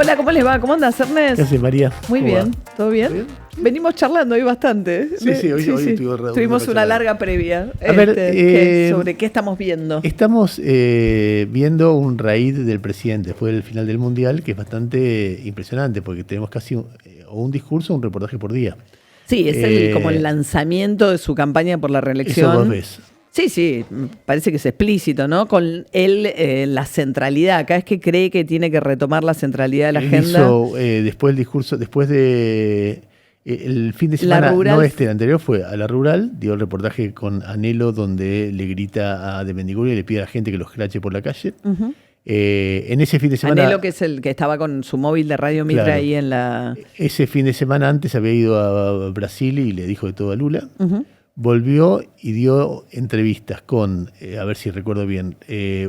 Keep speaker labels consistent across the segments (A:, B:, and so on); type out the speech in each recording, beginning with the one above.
A: Hola, ¿cómo les va? ¿Cómo andas, Ernest?
B: ¿Qué hace, María?
A: Muy bien, ¿todo bien?
B: ¿Bien?
A: Venimos charlando hoy bastante.
B: Sí, hoy
A: tuvimos una larga previa.
B: A ver,
A: ¿sobre qué estamos viendo?
B: Estamos viendo un raid del presidente después del final del Mundial, que es bastante impresionante, porque tenemos casi un discurso o un reportaje por día.
A: Sí, es como el lanzamiento de su campaña por la reelección.
B: Eso dos veces.
A: Sí, parece que es explícito, ¿no? Con él, la centralidad. Cada vez que cree que tiene que retomar la centralidad de la agenda.
B: Hizo, después del discurso, después de el fin de semana, no el anterior, fue a la rural, dio el reportaje con Anhelo, donde le grita a De Mendiguren y le pide a la gente que los escrache por la calle. Uh-huh. En ese fin de semana...
A: Anhelo, que es el que estaba con su móvil de Radio Mitra, claro, ahí en la...
B: Ese fin de semana antes había ido a Brasil y le dijo de todo a Lula. Uh-huh. Volvió y dio entrevistas con, a ver si recuerdo bien,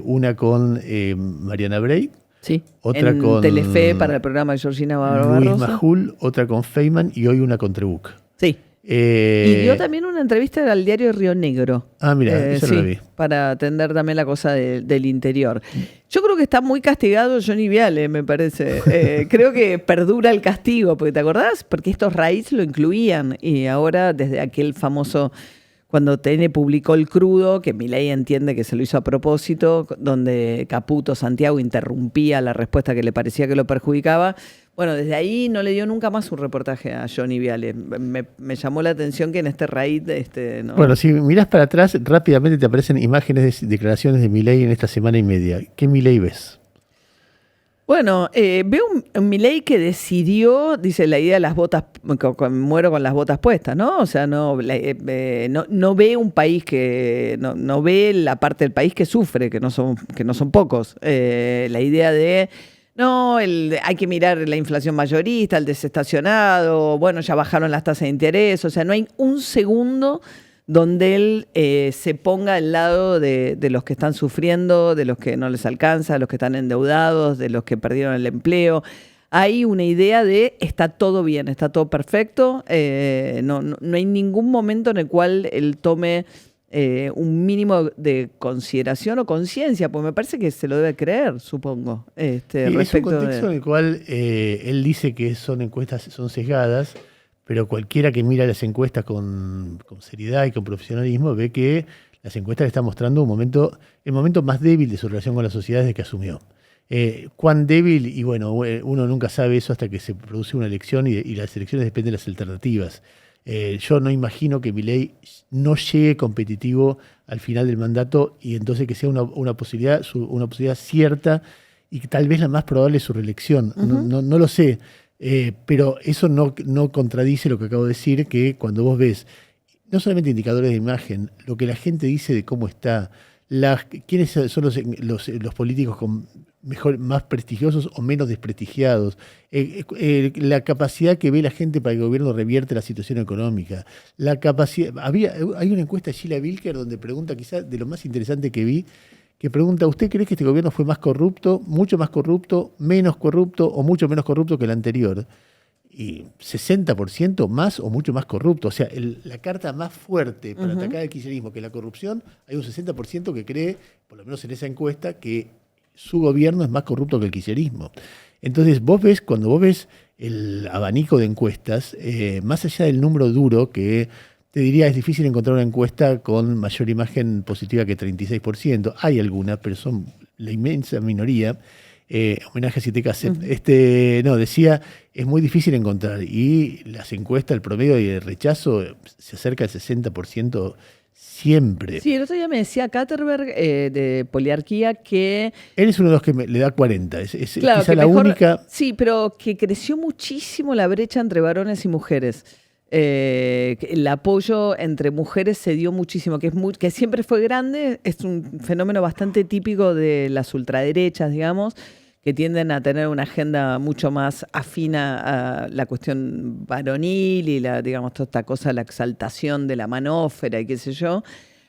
B: una con Mariana Bray.
A: Sí,
B: otra
A: en
B: con
A: Telefe para el programa de Georgina Barbarosa.
B: Luis Majul, otra con Feynman y hoy una con Trebuch.
A: Sí. Y dio también una entrevista al diario Río Negro.
B: Ah, mira, eso
A: sí,
B: lo vi.
A: Para atender también la cosa del interior. Yo creo que está muy castigado Johnny Viale, me parece. Creo que perdura el castigo, porque ¿te acordás? Porque estos raids lo incluían y ahora desde aquel famoso... Cuando TN publicó El Crudo, que Milei entiende que se lo hizo a propósito, donde Caputo Santiago interrumpía la respuesta que le parecía que lo perjudicaba. Bueno, desde ahí no le dio nunca más un reportaje a Johnny Viale. Me llamó la atención que en este raid... ¿no?
B: Bueno, si mirás para atrás, rápidamente te aparecen imágenes de declaraciones de Milei en esta semana y media. ¿Qué Milei ves?
A: Bueno, veo un Milei que decidió, dice, la idea de las botas, muero con las botas puestas, ¿no? O sea, no ve un país que, no ve la parte del país que sufre, que no son pocos. La idea de, hay que mirar la inflación mayorista, el desestacionado, bueno, ya bajaron las tasas de interés, o sea, no hay un segundo donde él se ponga al lado de los que están sufriendo, de los que no les alcanza, de los que están endeudados, de los que perdieron el empleo. Hay una idea de está todo bien, está todo perfecto, no hay ningún momento en el cual él tome un mínimo de consideración o conciencia, porque me parece que se lo debe creer, supongo.
B: Es un contexto en el cual él dice que son encuestas, son sesgadas, pero cualquiera que mira las encuestas con seriedad y con profesionalismo ve que las encuestas le están mostrando el momento más débil de su relación con la sociedad desde que asumió. Cuán débil, y bueno, uno nunca sabe eso hasta que se produce una elección y las elecciones dependen de las alternativas. Yo no imagino que Milei no llegue competitivo al final del mandato y entonces que sea una posibilidad cierta y que tal vez la más probable es su reelección. Uh-huh. No lo sé. Pero eso no contradice lo que acabo de decir, que cuando vos ves no solamente indicadores de imagen, lo que la gente dice de cómo está, quiénes son los políticos más prestigiosos o menos desprestigiados, la capacidad que ve la gente para que el gobierno revierte la situación económica, la capacidad. Hay una encuesta de Sheila Wilker donde pregunta, quizás de lo más interesante que vi, que pregunta, ¿usted cree que este gobierno fue más corrupto, mucho más corrupto, menos corrupto o mucho menos corrupto que el anterior? Y 60% más o mucho más corrupto. O sea, la carta más fuerte para atacar al kirchnerismo que la corrupción, hay un 60% que cree, por lo menos en esa encuesta, que su gobierno es más corrupto que el kirchnerismo. Entonces, cuando vos ves el abanico de encuestas, más allá del número duro que... Te diría, es difícil encontrar una encuesta con mayor imagen positiva que 36%. Hay algunas, pero son la inmensa minoría. Homenaje a Siete Caset. Decía, es muy difícil encontrar. Y las encuestas, el promedio de rechazo se acerca al 60% siempre.
A: Sí, el otro día me decía Katterberg de Poliarquía que...
B: Él es uno de los que le da 40. Es
A: claro,
B: quizá la única...
A: Sí, pero que creció muchísimo la brecha entre varones y mujeres. El apoyo entre mujeres se dio muchísimo, que siempre fue grande, es un fenómeno bastante típico de las ultraderechas, digamos, que tienden a tener una agenda mucho más afina a la cuestión varonil y digamos, toda esta cosa, la exaltación de la manósfera y qué sé yo,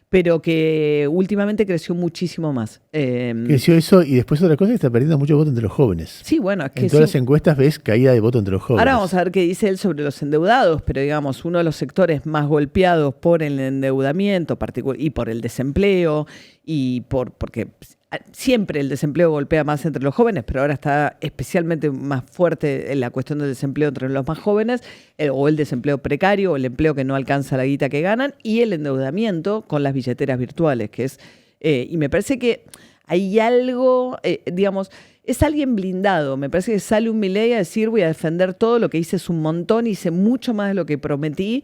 A: pero que últimamente creció muchísimo más.
B: Creció eso y después otra cosa que está perdiendo mucho voto entre los jóvenes.
A: Sí, bueno, es que
B: en todas las encuestas ves caída de voto entre los jóvenes.
A: Ahora vamos a ver qué dice él sobre los endeudados, pero digamos, uno de los sectores más golpeados por el endeudamiento y por el desempleo y porque siempre el desempleo golpea más entre los jóvenes, pero ahora está especialmente más fuerte en la cuestión del desempleo entre los más jóvenes, o el desempleo precario, o el empleo que no alcanza la guita que ganan, y el endeudamiento con las billeteras virtuales, que es, y me parece que hay algo, digamos, es alguien blindado. Me parece que sale un Milei a decir voy a defender todo, lo que hice es un montón, hice mucho más de lo que prometí,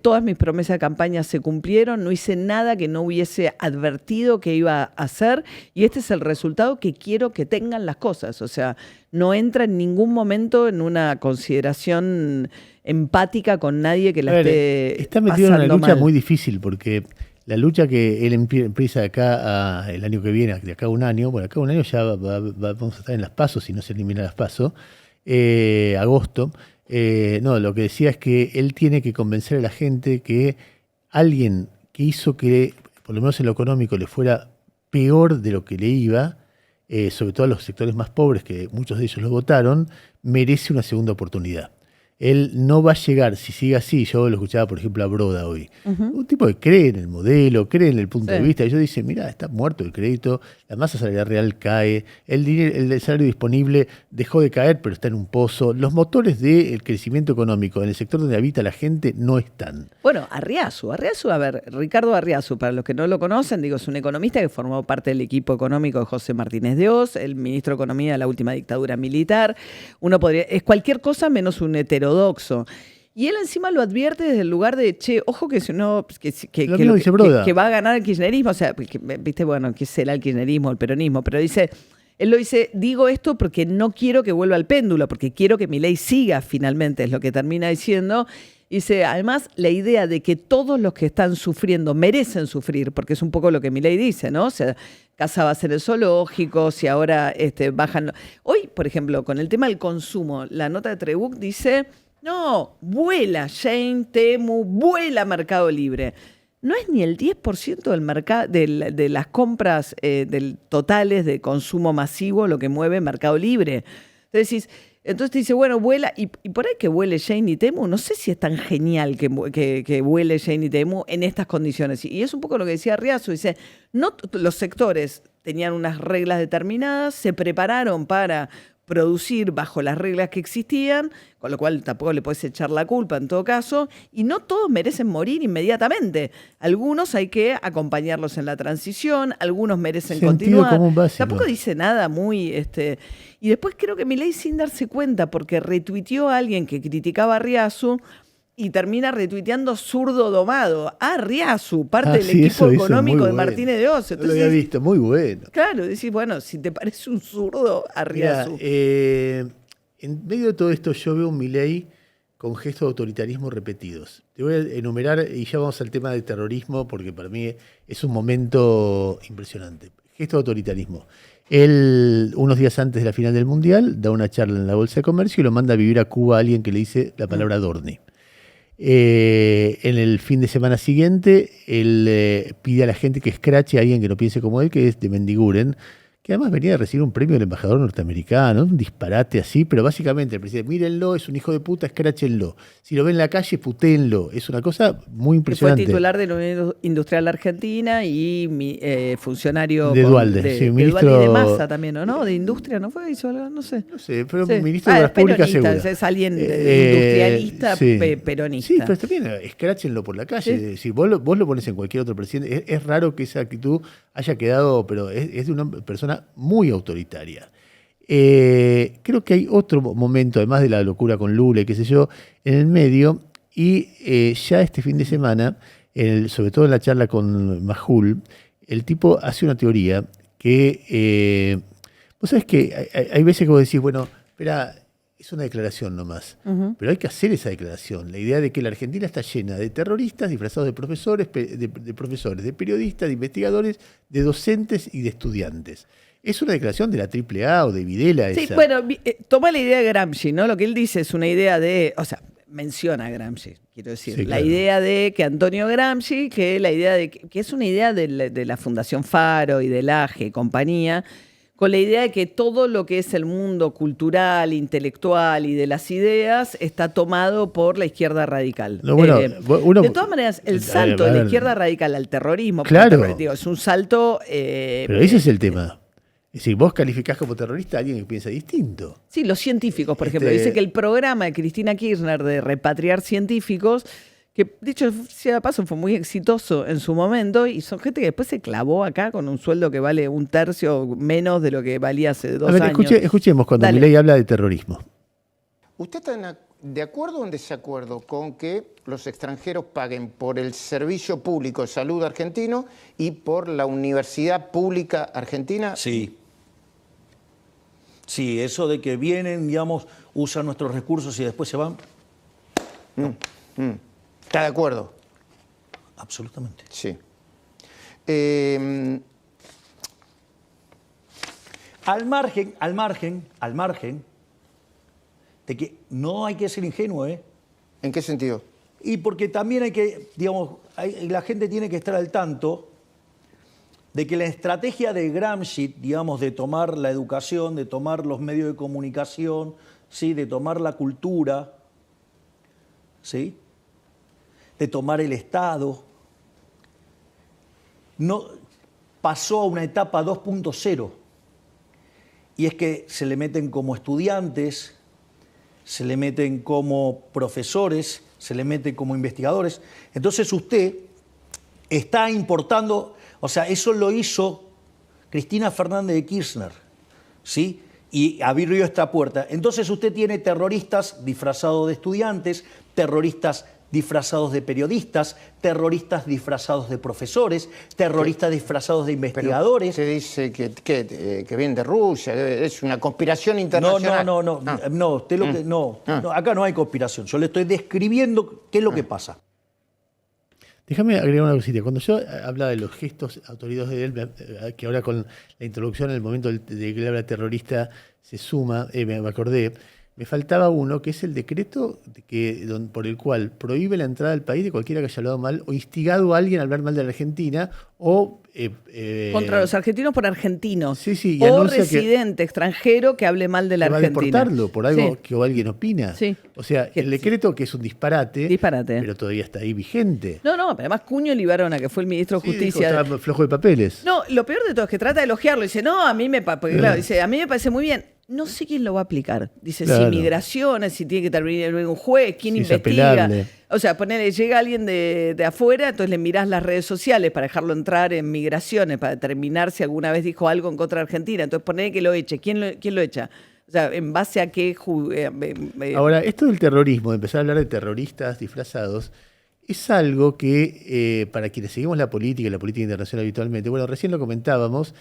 A: todas mis promesas de campaña se cumplieron, no hice nada que no hubiese advertido que iba a hacer y este es el resultado que quiero que tengan las cosas. O sea, no entra en ningún momento en una consideración empática con nadie que la esté
B: está metido en una lucha
A: mal.
B: muy difícil porque la lucha que él empieza de acá el año que viene, de acá a un año, bueno, acá a un año ya vamos a estar en las PASO, si no se elimina las PASO, agosto. No, lo que decía es que él tiene que convencer a la gente que alguien que hizo que, por lo menos en lo económico, le fuera peor de lo que le iba, sobre todo a los sectores más pobres, que muchos de ellos lo votaron, merece una segunda oportunidad. Él no va a llegar, si sigue así, yo lo escuchaba por ejemplo a Broda hoy, un tipo que cree en el modelo, cree en el punto de vista, y yo dice, mira, está muerto el crédito, la masa salarial real cae, el salario disponible dejó de caer, pero está en un pozo, los motores del crecimiento económico en el sector donde habita la gente no están.
A: Bueno, Arriazu, a ver, Ricardo Arriazu, para los que no lo conocen, digo, es un economista que formó parte del equipo económico de José Martínez de Oz, el ministro de Economía de la última dictadura militar, es cualquier cosa menos un heterodoxo. Y él encima lo advierte desde el lugar de, che, ojo que si no, que va a ganar el kirchnerismo, o sea, viste, bueno, ¿qué será el kirchnerismo, el peronismo? Pero dice, él lo dice, digo esto porque no quiero que vuelva al péndulo, porque quiero que Milei siga finalmente, es lo que termina diciendo. Dice, además, la idea de que todos los que están sufriendo merecen sufrir, porque es un poco lo que Milei dice, ¿no? O sea, Casa va a ser el zoológico, si ahora bajan... Hoy, por ejemplo, con el tema del consumo, la nota de Trebuch dice, no, vuela Shein, Temu, vuela Mercado Libre. No es ni el 10% del mercado, de las compras totales de consumo masivo lo que mueve Mercado Libre. Entonces te dice, bueno, vuela, y por ahí que vuele Shein y Temu, no sé si es tan genial que vuele Shein y Temu en estas condiciones. Y es un poco lo que decía Arriazu, dice, no los sectores tenían unas reglas determinadas, se prepararon para producir bajo las reglas que existían, con lo cual tampoco le puedes echar la culpa en todo caso, y no todos merecen morir inmediatamente. Algunos hay que acompañarlos en la transición, algunos merecen continuar. Tampoco dice nada muy... Y después creo que Milei, sin darse cuenta, porque retuiteó a alguien que criticaba a Arriazu, y termina retuiteando zurdo domado. Arriazu, parte del equipo económico de Martínez de Oz.
B: Entonces, lo había visto, muy bueno.
A: Claro, decís, bueno, si te parece un zurdo, Arriazu.
B: En medio de todo esto yo veo un Milei con gestos de autoritarismo repetidos. Te voy a enumerar y ya vamos al tema del terrorismo porque para mí es un momento impresionante. Gesto de autoritarismo. Él, unos días antes de la final del Mundial, da una charla en la Bolsa de Comercio y lo manda a vivir a Cuba a alguien que le dice la palabra Dorni. En el fin de semana siguiente, él pide a la gente que escrache a alguien que no piense como él, que es de Mendiguren, que además venía de recibir un premio del embajador norteamericano, un disparate así, pero básicamente el presidente, mírenlo, es un hijo de puta, escráchenlo. Si lo ven en la calle, putéenlo. Es una cosa muy impresionante.
A: Fue titular de la Unión Industrial Argentina y funcionario
B: de Dualde,
A: de
B: ministro
A: Dualde y de Massa también, ¿o no? De Industria, ¿no fue? ¿Hizo algo? No sé.
B: No sé, pero ministro de las Públicas seguro.
A: Es alguien industrialista,
B: sí.
A: peronista.
B: Sí, pero también escráchenlo por la calle. ¿Sí? Si vos lo pones en cualquier otro presidente, es raro que esa actitud haya quedado, pero es de una persona muy autoritaria. Creo que hay otro momento, además de la locura con Lula y qué sé yo, en el medio, y ya este fin de semana, sobre todo en la charla con Majul, el tipo hace una teoría que, vos sabés que hay veces que vos decís, bueno, espera, es una declaración nomás, pero hay que hacer esa declaración. La idea de que la Argentina está llena de terroristas disfrazados de profesores, de periodistas, de investigadores, de docentes y de estudiantes. Es una declaración de la AAA o de Videla.
A: Sí, bueno, toma la idea de Gramsci, ¿no? Lo que él dice es una idea de, o sea, menciona a Gramsci, quiero decir. Sí, claro. La idea de que Antonio Gramsci, que la idea de que es una idea de la Fundación Faro y del AGE y compañía, con la idea de que todo lo que es el mundo cultural, intelectual y de las ideas está tomado por la izquierda radical.
B: No, bueno,
A: de todas maneras, el salto de la izquierda radical al terrorismo,
B: claro,
A: es un salto...
B: pero ese es el tema. Es decir, vos calificás como terrorista a alguien que piensa distinto.
A: Sí, los científicos, por ejemplo. Dice que el programa de Cristina Kirchner de repatriar científicos, que dicho sea de paso fue muy exitoso en su momento, y son gente que después se clavó acá con un sueldo que vale 1/3 menos de lo que valía hace 2 años.
B: Escuchemos cuando Milei habla de terrorismo.
C: ¿Usted está de acuerdo o en desacuerdo con que los extranjeros paguen por el servicio público de salud argentino y por la universidad pública argentina?
D: Sí. Sí, eso de que vienen, digamos, usan nuestros recursos y después se van.
C: ¿Está de acuerdo?
D: Absolutamente.
C: Sí.
D: Al margen de que no hay que ser ingenuo, ¿eh?
C: ¿En qué sentido?
D: Y porque también hay que, digamos, la gente tiene que estar al tanto de que la estrategia de Gramsci, digamos, de tomar la educación, de tomar los medios de comunicación, ¿sí?, de tomar la cultura, ¿sí?, de tomar el Estado, no, pasó a una etapa 2.0. Y es que se le meten como estudiantes, se le meten como profesores, se le meten como investigadores. Entonces usted está importando, o sea, eso lo hizo Cristina Fernández de Kirchner, ¿sí? Y abrió esta puerta. Entonces usted tiene terroristas disfrazados de estudiantes, terroristas disfrazados de periodistas, terroristas disfrazados de profesores, terroristas disfrazados de investigadores.
C: Se dice que vienen de Rusia, es una conspiración internacional.
D: No, acá no hay conspiración. Yo le estoy describiendo qué es lo que pasa.
B: Déjame agregar una cosita. Cuando yo hablaba de los gestos autorizados de él, que ahora con la introducción en el momento de que él habla terrorista se suma, me acordé, me faltaba uno, que es el decreto por el cual prohíbe la entrada al país de cualquiera que haya hablado mal o instigado a alguien a hablar mal de la Argentina o...
A: contra los argentinos por argentinos.
B: Sí,
A: o residente extranjero que hable mal de la Argentina.
B: Va a deportarlo por algo que alguien opina. Sí. O sea, el decreto que es un disparate, pero todavía está ahí vigente.
A: No, pero además Cuño Libarona, que fue el ministro de Justicia...
B: Dijo, está flojo de papeles.
A: No, lo peor de todo es que trata de elogiarlo. Dice, no, a mí me parece muy bien. No sé quién lo va a aplicar. Dice, si migraciones, si tiene que terminar un juez, quién investiga. O sea, llega alguien de afuera, entonces le mirás las redes sociales para dejarlo entrar en migraciones, para determinar si alguna vez dijo algo en contra de Argentina. Entonces ponele que lo eche. ¿Quién lo echa? O sea, ¿en base a qué?
B: Ahora, esto del terrorismo, de empezar a hablar de terroristas disfrazados, es algo que, para quienes seguimos la política internacional habitualmente, bueno, recién lo comentábamos,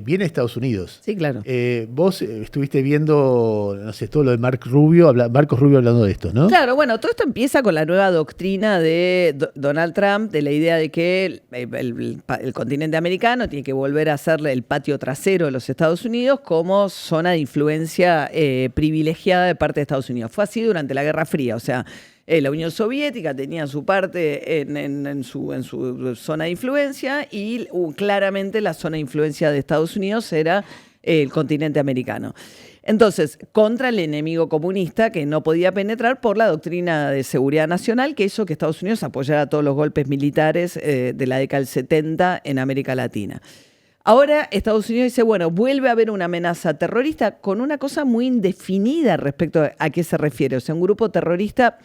B: viene a Estados Unidos.
A: Sí, claro.
B: Vos estuviste viendo, no sé, todo lo de Marcos Rubio hablando de esto, ¿no?
A: Claro, bueno, todo esto empieza con la nueva doctrina de Donald Trump, de la idea de que el continente americano tiene que volver a hacerle el patio trasero de los Estados Unidos como zona de influencia privilegiada de parte de Estados Unidos. Fue así durante la Guerra Fría, o sea... la Unión Soviética tenía su parte en su zona de influencia y claramente la zona de influencia de Estados Unidos era el continente americano. Entonces, contra el enemigo comunista que no podía penetrar por la doctrina de seguridad nacional que hizo que Estados Unidos apoyara todos los golpes militares de la década del 70 en América Latina. Ahora Estados Unidos dice, bueno, vuelve a haber una amenaza terrorista con una cosa muy indefinida respecto a qué se refiere. O sea, un grupo terrorista...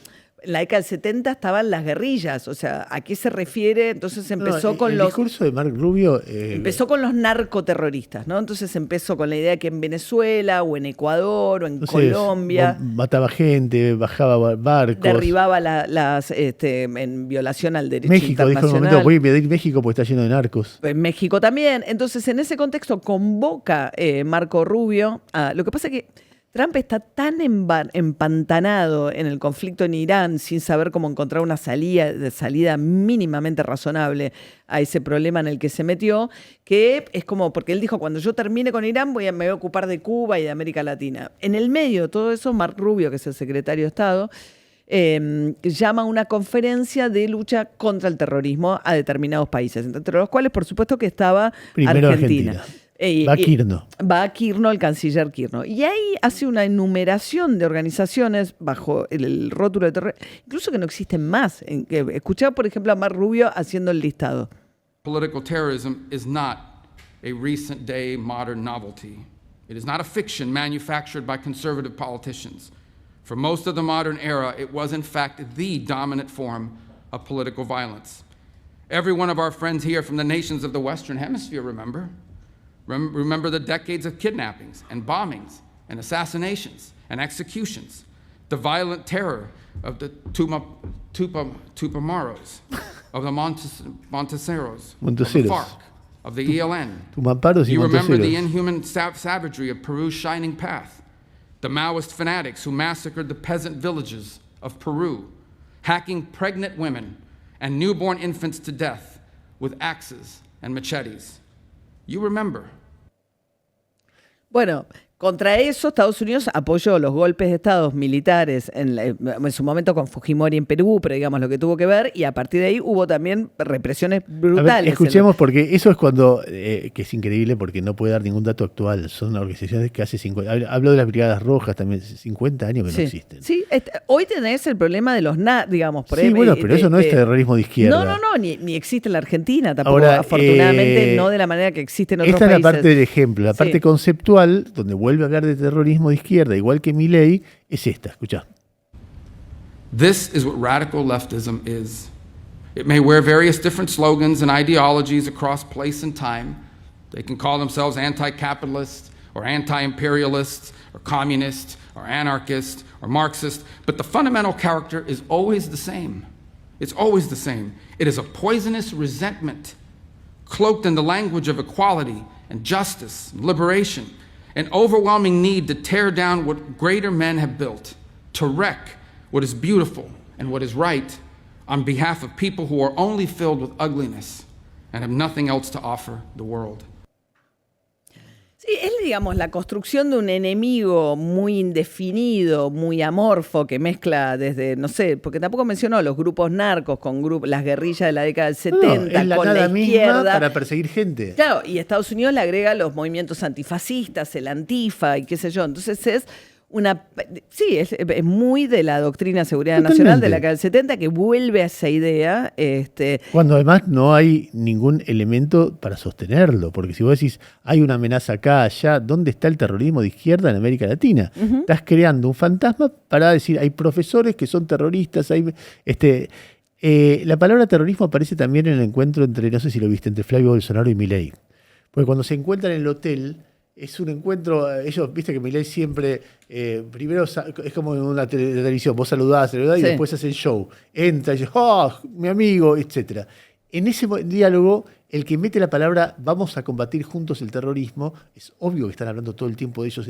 A: En la década del 70 estaban las guerrillas, o sea, ¿a qué se refiere? Entonces empezó con los...
B: El discurso de Marco Rubio...
A: empezó con los narcoterroristas, ¿no? Entonces empezó con la idea de que en Venezuela, o en Ecuador, o en Colombia...
B: mataba gente, bajaba barcos...
A: Derribaba en violación al derecho internacional.
B: Dijo en un momento, voy a pedir México porque está lleno de narcos.
A: En México también. Entonces, en ese contexto convoca Marco Rubio a... Lo que pasa es que Trump está tan empantanado en el conflicto en Irán sin saber cómo encontrar una salida mínimamente razonable a ese problema en el que se metió, que es como, porque él dijo, cuando yo termine con Irán me voy a ocupar de Cuba y de América Latina. En el medio de todo eso, Mark Rubio, que es el secretario de Estado, llama a una conferencia de lucha contra el terrorismo a determinados países, entre los cuales, por supuesto, que estaba
B: Primero
A: Argentina.
B: Va Kirchner.
A: Va a Kirchner, el canciller Kirchner. Y ahí hace una enumeración de organizaciones bajo el rótulo de terrorismo, incluso que no existen más. Escuchaba, por ejemplo, a Mar Rubio haciendo el listado.
E: Political terrorism is not a recent day modern novelty. It is not a fiction manufactured by conservative politicians. For most of the modern era, it was in fact the dominant form of political violence. Every one of our friends here from the nations of the Western Hemisphere, remember the decades of kidnappings and bombings and assassinations and executions, the violent terror of the Tupamaros, of the Monteseros, of the FARC, of the ELN. You remember the inhuman savagery of Peru's Shining Path, the Maoist fanatics who massacred the peasant villages of Peru, hacking pregnant women and newborn infants to death with axes and machetes. You remember.
A: Bueno, contra eso Estados Unidos apoyó los golpes de estados militares en su momento con Fujimori en Perú, pero digamos lo que tuvo que ver, y a partir de ahí hubo también represiones brutales.
B: A ver, escuchemos, porque eso es cuando, que es increíble porque no puede dar ningún dato actual, son organizaciones que hace 50, hablo de las Brigadas Rojas también, 50 años que no existen.
A: Sí, hoy tenés el problema de los digamos, por ahí.
B: Sí, bueno, pero eso no es terrorismo de izquierda.
A: No, ni existe en la Argentina tampoco. Ahora, afortunadamente no de la manera que existe en otros países.
B: Esta es la parte del ejemplo, la parte conceptual, donde vuelve a hablar de terrorismo de izquierda, igual que Milei, es esta, escuchá.
E: This is what radical leftism is. It may wear various different slogans and ideologies across place and time. They can call themselves anti-capitalist or anti-imperialist or communist or anarchist or Marxist, but the fundamental character is always the same. It's always the same. It is a poisonous resentment cloaked in the language of equality and justice and liberation. An overwhelming need to tear down what greater men have built, to wreck what is beautiful and what is right on behalf of people who are only filled with ugliness and have nothing else to offer the world.
A: Sí, es, digamos, la construcción de un enemigo muy indefinido, muy amorfo, que mezcla desde, no sé, porque tampoco mencionó los grupos narcos con las guerrillas de la década del 70,
B: es
A: con la izquierda.
B: Para perseguir gente.
A: Claro, y Estados Unidos le agrega los movimientos antifascistas, el Antifa y qué sé yo. Entonces es muy de la doctrina de seguridad nacional de la década del 70 que vuelve a esa idea.
B: Cuando además no hay ningún elemento para sostenerlo, porque si vos decís, hay una amenaza acá, allá, ¿dónde está el terrorismo de izquierda en América Latina? Uh-huh. Estás creando un fantasma para decir, hay profesores que son terroristas, la palabra terrorismo aparece también en el encuentro entre, no sé si lo viste, entre Flavio Bolsonaro y Milei. Porque cuando se encuentran en el hotel, es un encuentro, ellos, viste que Milei siempre, primero es como en una televisión, vos saludás y después hacen show. Entra y dice, mi amigo, etc. En ese diálogo, el que mete la palabra, vamos a combatir juntos el terrorismo, es obvio que están hablando todo el tiempo de eso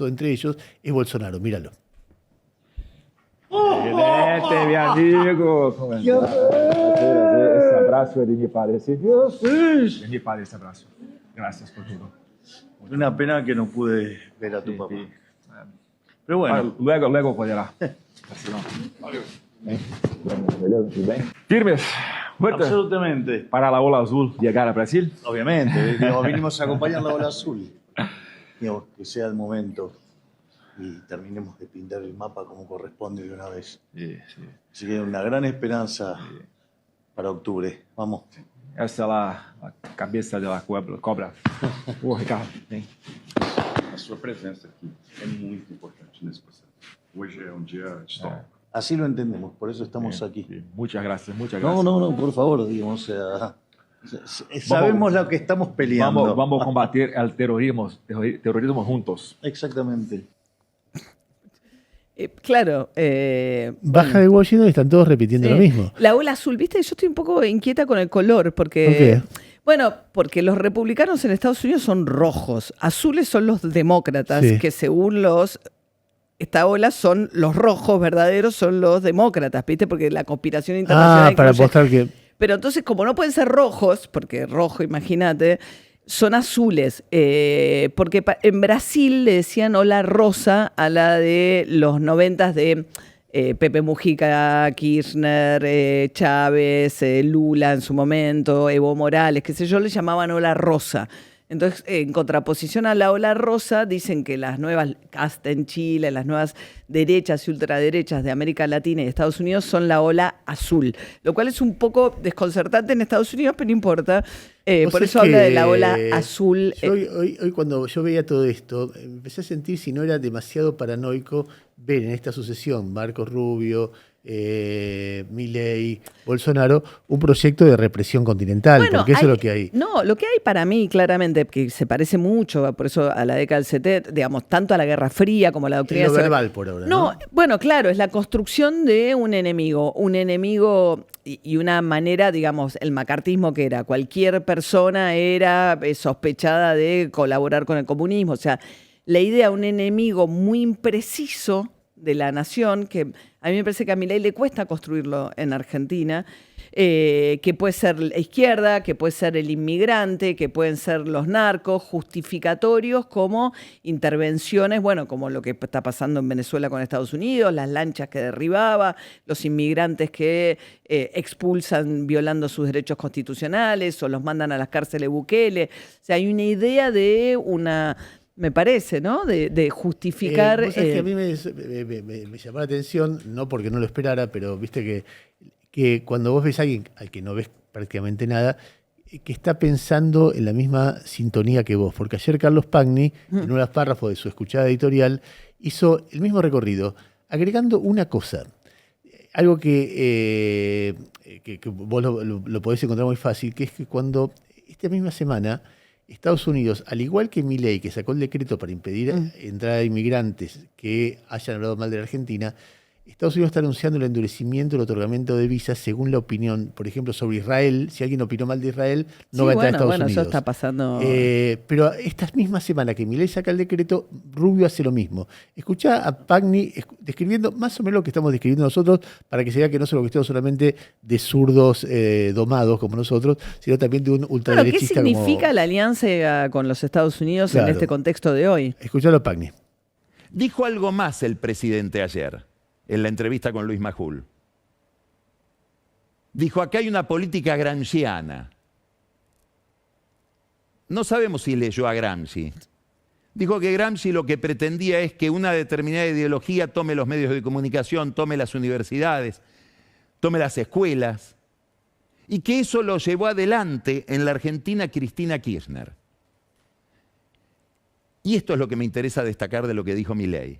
B: entre ellos, es Bolsonaro, míralo.
F: Mi amigo, ¿cómo estás? Ese abrazo es de mi padre, ¿sí? De mi padre ese abrazo. Gracias por todo.
G: Una pena que no pude ver a tu papá. Pero bueno.
F: Luego podrá. Firmes, fuerte.
G: Absolutamente.
F: Para la ola azul llegar a Brasil.
G: Obviamente. Vinimos a acompañar la ola azul. Digamos, que sea el momento y terminemos de pintar el mapa como corresponde de una vez.
F: Sí.
G: Así que una gran esperanza para octubre. Vamos.
F: Essa é a cabeça da cobra. Ricardo, vem.
H: A sua presença aqui é muito importante nesse processo. Hoje é dia histórico.
G: Así lo entendemos, por eso estamos aquí.
F: Muchas gracias.
G: No, por favor, digamos, sabemos lo que estamos peleando.
F: Vamos a combatir el terrorismo juntos.
G: Exactamente.
A: Claro.
B: Baja de Washington y están todos repitiendo lo mismo.
A: La ola azul, ¿viste? Yo estoy un poco inquieta con el color porque...
B: ¿Por qué?
A: Bueno, porque los republicanos en Estados Unidos son rojos. Azules son los demócratas, que según esta ola son los rojos verdaderos, son los demócratas, ¿viste? Porque la conspiración internacional...
B: para apostar que...
A: Pero entonces, como no pueden ser rojos, porque rojo, imagínate... Son azules, porque en Brasil le decían ola rosa a la de los 90 de Pepe Mujica, Kirchner, Chávez, Lula en su momento, Evo Morales, qué sé yo, le llamaban ola rosa. Entonces, en contraposición a la ola rosa, dicen que las nuevas castas en Chile, las nuevas derechas y ultraderechas de América Latina y Estados Unidos son la ola azul, lo cual es un poco desconcertante en Estados Unidos, pero no importa. Por eso habla de la ola azul.
B: Hoy cuando yo veía todo esto, empecé a sentir si no era demasiado paranoico ver en esta sucesión Marco Rubio, Milei, Bolsonaro, un proyecto de represión continental, porque eso es lo que hay.
A: No, lo que hay para mí, claramente, que se parece mucho, por eso a la década del 70, digamos, tanto a la Guerra Fría como a la doctrina...
B: Es lo verbal por ahora, ¿no?
A: Bueno, claro, es la construcción de un enemigo y una manera, digamos, el macartismo que era, cualquier persona era sospechada de colaborar con el comunismo, o sea, la idea de un enemigo muy impreciso de la nación, que a mí me parece que a Milei le cuesta construirlo en Argentina, que puede ser la izquierda, que puede ser el inmigrante, que pueden ser los narcos, justificatorios como intervenciones, bueno, como lo que está pasando en Venezuela con Estados Unidos, las lanchas que derribaba, los inmigrantes que expulsan violando sus derechos constitucionales o los mandan a las cárceles Bukele. O sea, hay una idea de una... Me parece, ¿no? De justificar...
B: Vos sabés que a mí me llamó la atención, no porque no lo esperara, pero viste que cuando vos ves a alguien al que no ves prácticamente nada, que está pensando en la misma sintonía que vos. Porque ayer Carlos Pagni, en un párrafo de su escuchada editorial, hizo el mismo recorrido, agregando una cosa. Algo que vos lo podés encontrar muy fácil, que es que cuando esta misma semana... Estados Unidos, al igual que Milei, que sacó el decreto para impedir entrada de inmigrantes que hayan hablado mal de la Argentina, Estados Unidos está anunciando el endurecimiento del otorgamiento de visas según la opinión, por ejemplo, sobre Israel. Si alguien opinó mal de Israel, no va a entrar a Estados Unidos.
A: Eso está pasando.
B: Pero esta misma semana que Milei saca el decreto, Rubio hace lo mismo. Escuchá a Pagni describiendo más o menos lo que estamos describiendo nosotros, para que se vea que no es una cuestión solamente de zurdos domados como nosotros, sino también de un ultraderechista.
A: ¿Qué significa la alianza con los Estados Unidos en este contexto de hoy?
B: Escuchalo a Pagni.
I: Dijo algo más el presidente ayer, en la entrevista con Luis Majul. Dijo, acá hay una política gramsciana. No sabemos si leyó a Gramsci. Dijo que Gramsci lo que pretendía es que una determinada ideología tome los medios de comunicación, tome las universidades, tome las escuelas, y que eso lo llevó adelante en la Argentina Cristina Kirchner. Y esto es lo que me interesa destacar de lo que dijo Milei.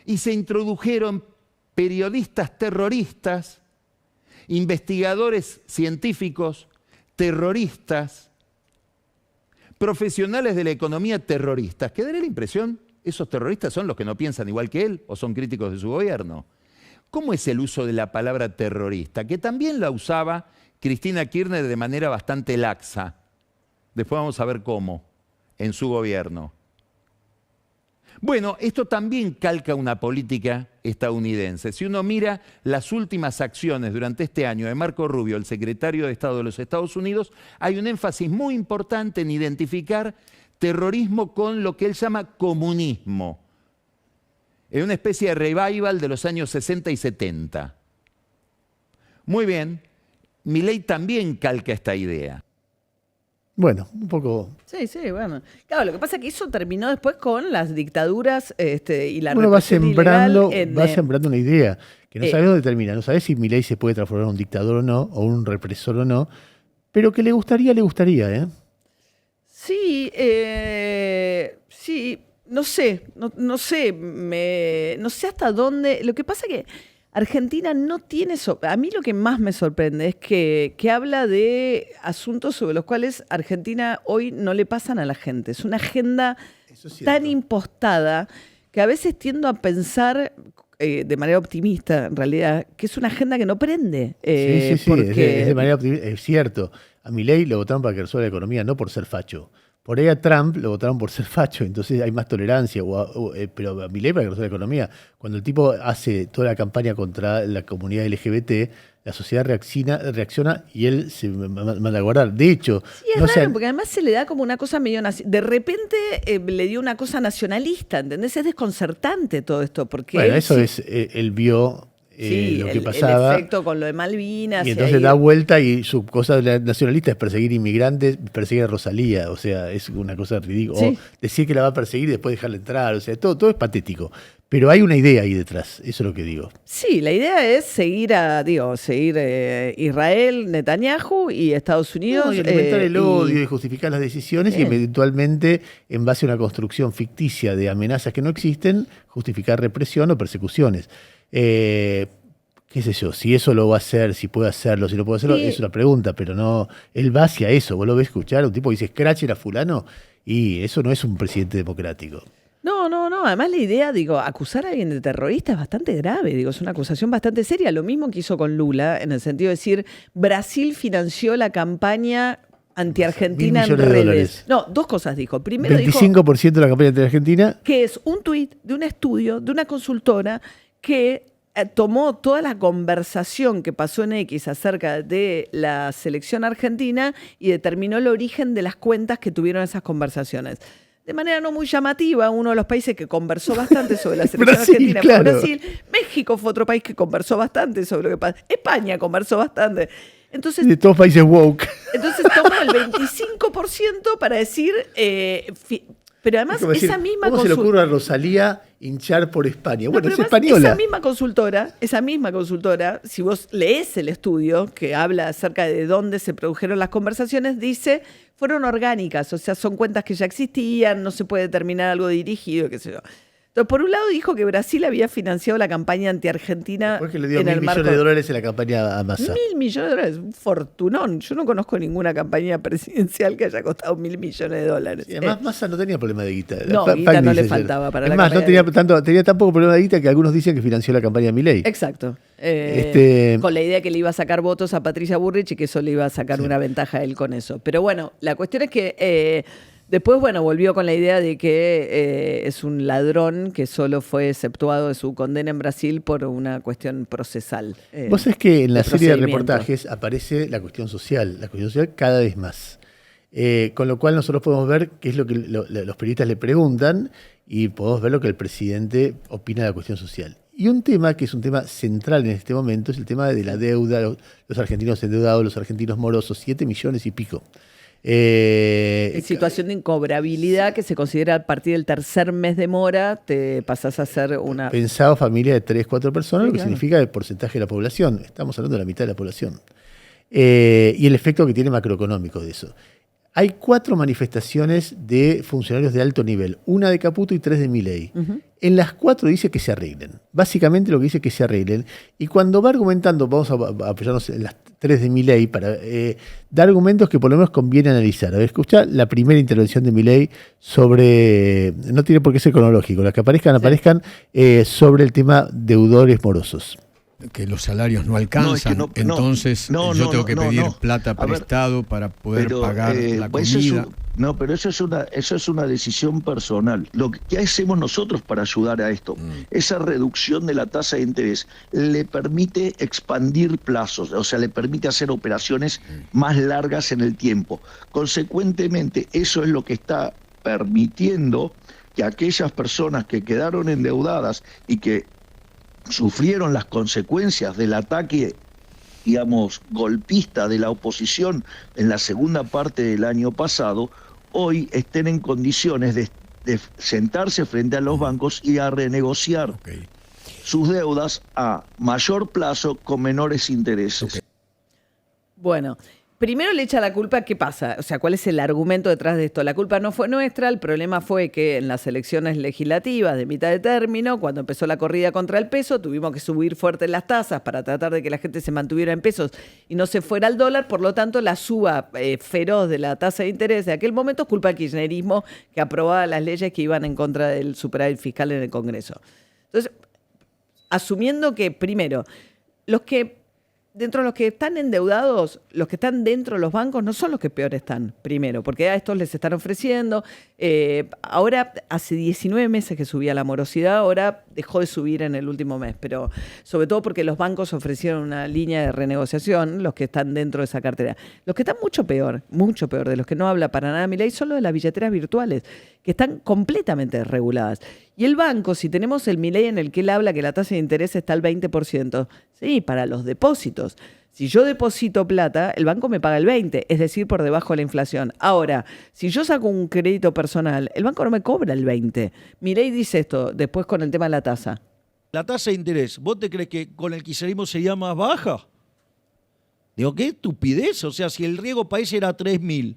I: Y se introdujeron periodistas terroristas, investigadores científicos terroristas, profesionales de la economía terroristas, que daría la impresión, esos terroristas son los que no piensan igual que él o son críticos de su gobierno. ¿Cómo es el uso de la palabra terrorista? Que también la usaba Cristina Kirchner de manera bastante laxa. Después vamos a ver cómo, en su gobierno. Bueno, esto también calca una política estadounidense. Si uno mira las últimas acciones durante este año de Marco Rubio, el secretario de Estado de los Estados Unidos, hay un énfasis muy importante en identificar terrorismo con lo que él llama comunismo. Es una especie de revival de los años 60 y 70. Muy bien, Milei también calca esta idea.
B: Bueno, un poco...
A: Sí, bueno. Claro, lo que pasa es que eso terminó después con las dictaduras y la
B: uno
A: represión
B: va sembrando una idea que no sabes dónde termina. No sabes si Milei se puede transformar en un dictador o no, o un represor o no, pero que le gustaría, ¿eh?
A: Sí, no sé hasta dónde. Lo que pasa es que Argentina no tiene... A mí lo que más me sorprende es que habla de asuntos sobre los cuales Argentina hoy no le pasan a la gente. Es una agenda tan impostada que a veces tiendo a pensar, de manera optimista en realidad, que es una agenda que no prende.
B: Sí, porque... es de manera optimista, es cierto. A Milei lo votaron para que resuelva la economía, no por ser facho. Por ahí a Trump lo votaron por ser facho, entonces hay más tolerancia, pero a Milei para que resuelva la economía. Cuando el tipo hace toda la campaña contra la comunidad LGBT, la sociedad reacciona y él se manda a guardar. De hecho...
A: Sí, es raro, porque además se le da como una cosa medio... De repente le dio una cosa nacionalista, ¿entendés? Es desconcertante todo esto, porque...
B: Bueno, él vio
A: Sí,
B: lo que pasaba.
A: El efecto con lo de Malvinas.
B: Y entonces da vuelta y su cosa nacionalista es perseguir inmigrantes, perseguir a Rosalía. O sea, es una cosa ridícula.
A: Sí.
B: O decir que la va a perseguir y después dejarla entrar. O sea, todo es patético. Pero hay una idea ahí detrás, eso es lo que digo.
A: Sí, la idea es seguir Israel, Netanyahu y Estados Unidos.
B: Y alimentar el odio y justificar las decisiones y eventualmente, en base a una construcción ficticia de amenazas que no existen, justificar represión o persecuciones. Qué sé yo, si eso lo va a hacer, si puede hacerlo, si no puede hacerlo, es una pregunta, pero no, él va hacia eso. Vos lo ves escuchar a un tipo que dice Scratcher a fulano y eso no es un presidente democrático.
A: No. Además la idea, acusar a alguien de terrorista es bastante grave. Es una acusación bastante seria. Lo mismo que hizo con Lula, en el sentido de decir, Brasil financió la campaña anti-Argentina en redes. No, dos cosas dijo. Primero
B: 25% de la campaña anti-Argentina.
A: Que es un tuit de un estudio de una consultora que tomó toda la conversación que pasó en X acerca de la selección argentina y determinó el origen de las cuentas que tuvieron esas conversaciones. De manera no muy llamativa, uno de los países que conversó bastante sobre la selección argentina fue Brasil. México fue otro país que conversó bastante sobre lo que pasa. España conversó bastante. Entonces,
B: de todos países woke.
A: Entonces tomó el 25% para decir... pero además esa misma
B: ¿cómo se le ocurre a Rosalía hinchar por España? Bueno, es española.
A: Esa misma consultora, si vos lees el estudio que habla acerca de dónde se produjeron las conversaciones, dice, fueron orgánicas, o sea, son cuentas que ya existían, no se puede determinar algo dirigido, qué sé yo. Entonces, por un lado dijo que Brasil había financiado la campaña anti-Argentina.
B: Después que le dio $1.000 millones de dólares en la campaña a Massa.
A: $1.000 millones de dólares, un fortunón. Yo no conozco ninguna campaña presidencial que haya costado $1.000 millones de dólares.
B: Y además Massa no tenía problema de guita.
A: Guita no le faltaba para la
B: campaña. Es más, tenía tan poco problema de guita que algunos dicen que financió la campaña de Milei.
A: Exacto. Con la idea que le iba a sacar votos a Patricia Bullrich y que eso le iba a sacar una ventaja a él con eso. Pero bueno, la cuestión es que... después, volvió con la idea de que es un ladrón que solo fue exceptuado de su condena en Brasil por una cuestión procesal.
B: Vos sabés que en la serie de reportajes aparece la cuestión social cada vez más. Con lo cual nosotros podemos ver qué es lo que los periodistas le preguntan y podemos ver lo que el presidente opina de la cuestión social. Y un tema que es un tema central en este momento es el tema de la deuda, los argentinos endeudados, los argentinos morosos, 7 millones y pico.
A: En situación de incobrabilidad que se considera a partir del tercer mes de mora, te pasás a ser una...
B: Pensado familia de 3, 4 personas, lo que significa el porcentaje de la población. Estamos hablando de la mitad de la población. Y el efecto que tiene macroeconómico de eso. Hay 4 manifestaciones de funcionarios de alto nivel, una de Caputo y 3 de Milei. En las 4 dice que se arreglen. Básicamente lo que dice es que se arreglen. Y cuando va argumentando, vamos a apoyarnos en las 3 de Milei para dar argumentos que por lo menos conviene analizar. A ver, escucha la primera intervención de Milei sobre, no tiene por qué ser cronológico, las que aparezcan sobre el tema deudores morosos.
J: Que los salarios no alcanzan, entonces yo tengo que pedir plata prestado para poder pagar la comida.
G: Pero eso es una decisión personal. Lo que hacemos nosotros para ayudar a esto, esa reducción de la tasa de interés le permite expandir plazos, o sea, le permite hacer operaciones más largas en el tiempo. Consecuentemente, eso es lo que está permitiendo que aquellas personas que quedaron endeudadas y que sufrieron las consecuencias del ataque, digamos, golpista de la oposición en la segunda parte del año pasado, hoy estén en condiciones de sentarse frente a los bancos y a renegociar sus deudas a mayor plazo con menores intereses.
A: Bueno, primero le echa la culpa, ¿qué pasa? O sea, ¿cuál es el argumento detrás de esto? La culpa no fue nuestra, el problema fue que en las elecciones legislativas de mitad de término, cuando empezó la corrida contra el peso, tuvimos que subir fuerte las tasas para tratar de que la gente se mantuviera en pesos y no se fuera al dólar, por lo tanto la suba feroz de la tasa de interés de aquel momento es culpa del kirchnerismo que aprobaba las leyes que iban en contra del superávit fiscal en el Congreso. Entonces, asumiendo que, primero, dentro de los que están endeudados, los que están dentro de los bancos no son los que peor están, primero, porque a estos les están ofreciendo. Ahora, hace 19 meses que subía la morosidad, ahora dejó de subir en el último mes, pero sobre todo porque los bancos ofrecieron una línea de renegociación, los que están dentro de esa cartera. Los que están mucho peor, de los que no habla para nada Milei, son los de las billeteras virtuales, que están completamente desreguladas. Y el banco, si tenemos el Milei en el que él habla que la tasa de interés está al 20%, sí, para los depósitos. Si yo deposito plata, el banco me paga el 20%, es decir, por debajo de la inflación. Ahora, si yo saco un crédito personal, el banco no me cobra el 20%. Milei dice esto después con el tema de la tasa.
D: La tasa de interés, ¿vos te crees que con el kirchnerismo sería más baja? Digo, qué estupidez. O sea, si el riesgo país era 3.000,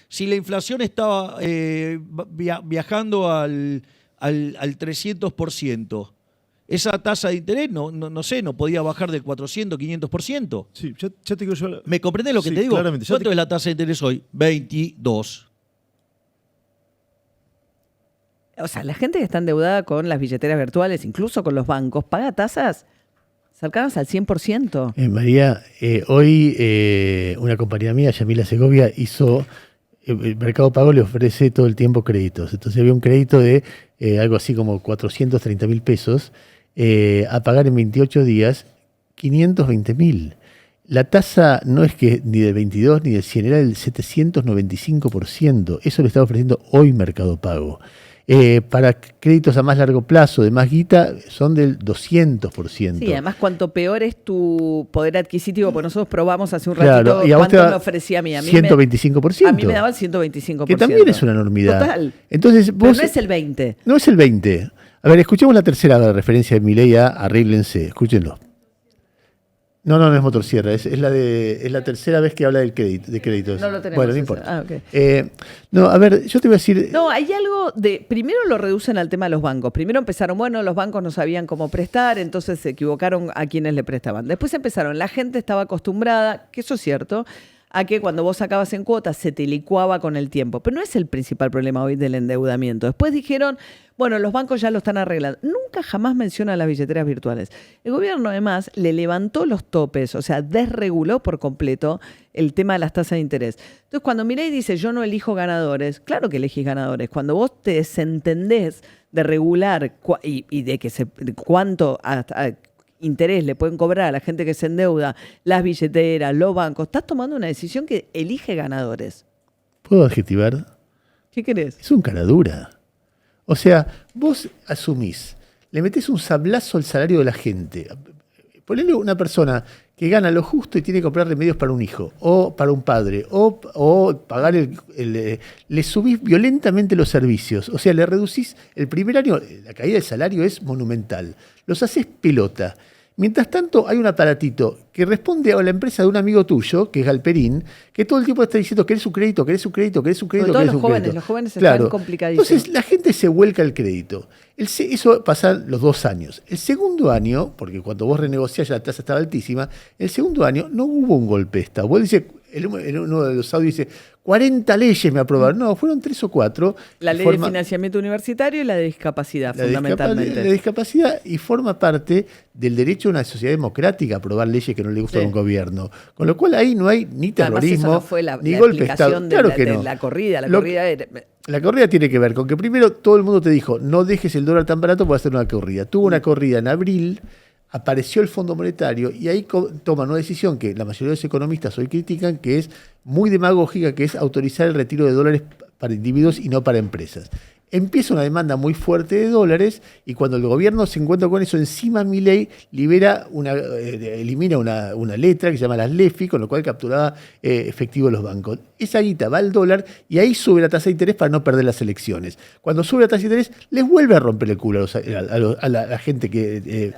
D: si la inflación estaba viajando al 300%, esa tasa de interés no podía bajar del 400, 500%.
K: Sí, ya te quiero llevar.
D: ¿Me comprendés lo que te digo?
K: Claramente.
D: ¿Cuánto es la tasa de interés hoy? 22.
A: O sea, la gente que está endeudada con las billeteras virtuales, incluso con los bancos, paga tasas cercanas al 100%.
B: María, hoy una compañera mía, Yamila Segovia, hizo... El Mercado Pago le ofrece todo el tiempo créditos. Entonces había un crédito de algo así como 430.000 pesos a pagar en 28 días, 520.000. La tasa no es que ni del 22 ni del 100, era del 795%. Eso le está ofreciendo hoy Mercado Pago. Para créditos a más largo plazo, de más guita, son del 200%.
A: Sí, además cuanto peor es tu poder adquisitivo, porque nosotros probamos hace un ratito cuánto me ofrecía a mí.
B: 125%.
A: A mí me daban 125%.
B: Que también es una enormidad.
A: Total.
B: Entonces,
A: pero no es el 20%.
B: No es el 20%. A ver, escuchemos la tercera referencia de Milei a arréglense. Escúchenlo. No es motosierra, es la tercera vez que habla de créditos.
A: No lo tenemos.
B: Bueno, no importa.
A: Okay.
B: No, a ver, yo te voy a decir...
A: No, hay algo de... Primero lo reducen al tema de los bancos. Primero empezaron, los bancos no sabían cómo prestar, entonces se equivocaron a quienes le prestaban. Después empezaron, la gente estaba acostumbrada, que eso es cierto, a que cuando vos sacabas en cuotas se te licuaba con el tiempo. Pero no es el principal problema hoy del endeudamiento. Después dijeron, los bancos ya lo están arreglando. Nunca jamás mencionan las billeteras virtuales. El gobierno además le levantó los topes, o sea, desreguló por completo el tema de las tasas de interés. Entonces, cuando Milei dice yo no elijo ganadores, claro que elegís ganadores. Cuando vos te desentendés de regular y de que cuánto interés le pueden cobrar a la gente que se endeuda, las billeteras, los bancos, estás tomando una decisión que elige ganadores.
B: ¿Puedo adjetivar?
A: ¿Qué querés?
B: Es un cara dura. O sea, vos asumís, le metés un sablazo al salario de la gente. Ponele una persona que gana lo justo y tiene que comprar remedios para un hijo, o para un padre, o pagar le subís violentamente los servicios. O sea, le reducís el primer año, la caída del salario es monumental. Los haces pelota. Mientras tanto, hay un aparatito que responde a la empresa de un amigo tuyo, que es Galperín, que todo el tiempo está diciendo querés un crédito, querés un crédito, querés un crédito, querés un crédito.
A: Los jóvenes están complicadísimos.
B: Entonces, la gente se vuelca al crédito. Eso pasa los 2 años. El segundo año, porque cuando vos renegociás ya la tasa estaba altísima, el segundo año no hubo un golpe de Estado. Vos dices, en uno de los audios dice, 40 leyes me aprobaron. No, fueron 3 o 4.
A: La ley de financiamiento universitario y la de discapacidad, fundamentalmente.
B: La de discapacidad, y forma parte del derecho de una sociedad democrática a aprobar leyes que no le gustan a un gobierno. Con lo cual ahí no hay ni terrorismo,
A: eso no fue
B: ni golpe de Estado.
A: Claro que no. La corrida.
B: La corrida tiene que ver con que primero todo el mundo te dijo, no dejes el dólar tan barato para hacer una corrida. Tuvo una corrida en abril, apareció el Fondo Monetario y ahí toman una decisión que la mayoría de los economistas hoy critican, que es muy demagógica, que es autorizar el retiro de dólares para individuos y no para empresas. Empieza una demanda muy fuerte de dólares y cuando el gobierno se encuentra con eso, encima Milei elimina una letra que se llama las LEFI, con lo cual capturaba efectivo de los bancos. Esa guita va al dólar y ahí sube la tasa de interés para no perder las elecciones. Cuando sube la tasa de interés, les vuelve a romper el culo a la gente que...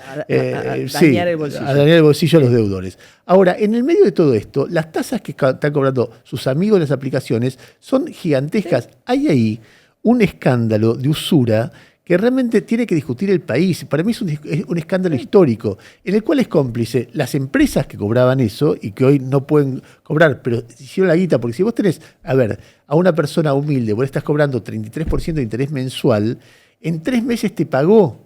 A: dañar el bolsillo.
B: A dañar el bolsillo a los deudores. Ahora, en el medio de todo esto, las tasas que están cobrando sus amigos en las aplicaciones son gigantescas. Hay ahí un escándalo de usura que realmente tiene que discutir el país. Para mí es un escándalo histórico, en el cual es cómplice las empresas que cobraban eso y que hoy no pueden cobrar, pero hicieron la guita, porque si vos tenés, a una persona humilde, vos estás cobrando 33% de interés mensual, en 3 meses te pagó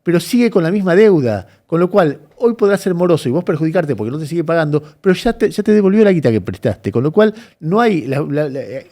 B: pero sigue con la misma deuda. Con lo cual, hoy podrás ser moroso y vos perjudicarte porque no te sigue pagando, pero ya te devolvió la guita que prestaste. Con lo cual, no hay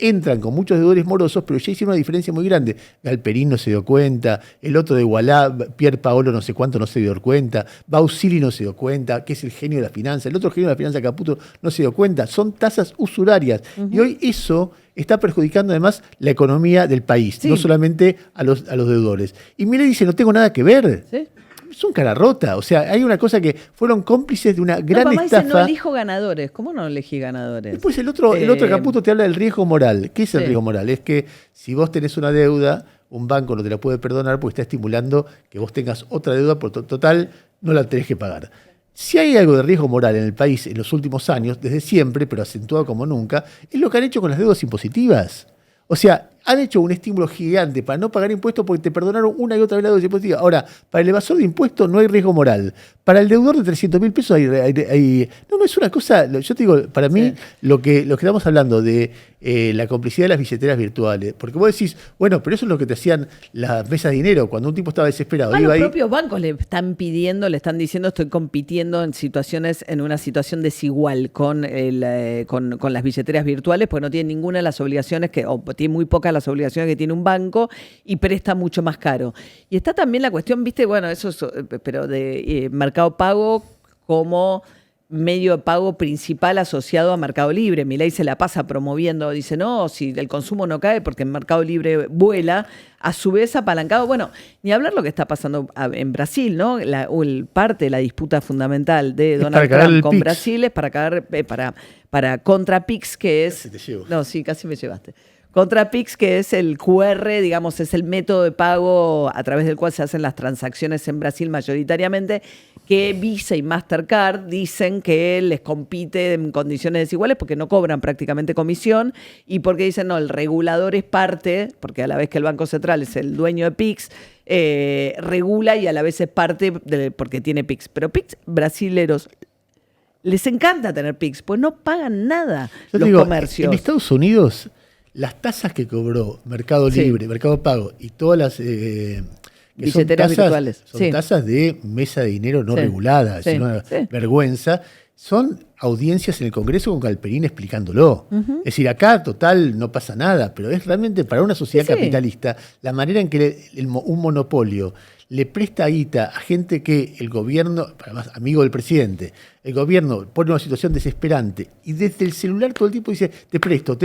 B: entran con muchos deudores morosos, pero ya hicieron una diferencia muy grande. Galperín no se dio cuenta, el otro de Wallah, Pier Paolo no sé cuánto no se dio cuenta, Bausili no se dio cuenta, que es el genio de la finanza, el otro genio de la finanza, Caputo, no se dio cuenta. Son tasas usurarias. Y hoy eso está perjudicando además la economía del país, no solamente a los deudores. Y Milei dice, no tengo nada que ver.
A: ¿Sí?
B: Es un cara rota. O sea, hay una cosa que fueron cómplices de una gran estafa.
A: Dice, no elijo ganadores. ¿Cómo no elegí ganadores?
B: Después el otro Caputo te habla del riesgo moral. ¿Qué es el riesgo moral? Es que si vos tenés una deuda, un banco no te la puede perdonar porque está estimulando que vos tengas otra deuda, por total no la tenés que pagar. Si hay algo de riesgo moral en el país en los últimos años, desde siempre, pero acentuado como nunca, es lo que han hecho con las deudas impositivas. O sea, han hecho un estímulo gigante para no pagar impuestos porque te perdonaron una y otra vez la deuda impositiva. Ahora, para el evasor de impuestos no hay riesgo moral. Para el deudor de 300.000 pesos hay... No, es una cosa... Yo te digo, para mí, lo que estamos hablando de la complicidad de las billeteras virtuales, porque vos decís, bueno, pero eso es lo que te hacían las mesas de dinero, cuando un tipo estaba desesperado.
A: Los propios bancos le están pidiendo, le están diciendo, estoy compitiendo en una situación desigual con las billeteras virtuales, porque no tienen ninguna de las obligaciones o tiene muy pocas las obligaciones que tiene un banco y presta mucho más caro. Y está también la cuestión, viste, bueno, eso es, pero de Mercado Pago como medio de pago principal asociado a Mercado Libre. Milei se la pasa promoviendo, dice, no, si el consumo no cae porque en Mercado Libre vuela, a su vez apalancado. Bueno, ni hablar lo que está pasando en Brasil, ¿no? Parte de la disputa fundamental de Donald Trump con Brasil es para contra Pix, que es... No, sí, casi me llevaste. Contra Pix, que es el QR, digamos, es el método de pago a través del cual se hacen las transacciones en Brasil mayoritariamente, que Visa y Mastercard dicen que les compite en condiciones desiguales porque no cobran prácticamente comisión y porque dicen, no, el regulador es parte, porque a la vez que el Banco Central es el dueño de Pix, regula y a la vez es parte porque tiene Pix. Pero Pix brasileros les encanta tener Pix, pues no pagan nada comercios.
B: En Estados Unidos... Las tasas que cobró Mercado Libre, Mercado Pago y todas las
A: billeteras virtuales.
B: Son tasas de mesa de dinero no regulada, es una vergüenza. Son audiencias en el Congreso con Galperín explicándolo. Es decir, acá total no pasa nada, pero es realmente para una sociedad capitalista la manera en que un monopolio le presta guita a gente que el gobierno, además amigo del presidente, el gobierno pone una situación desesperante y desde el celular todo el tiempo dice, te presto.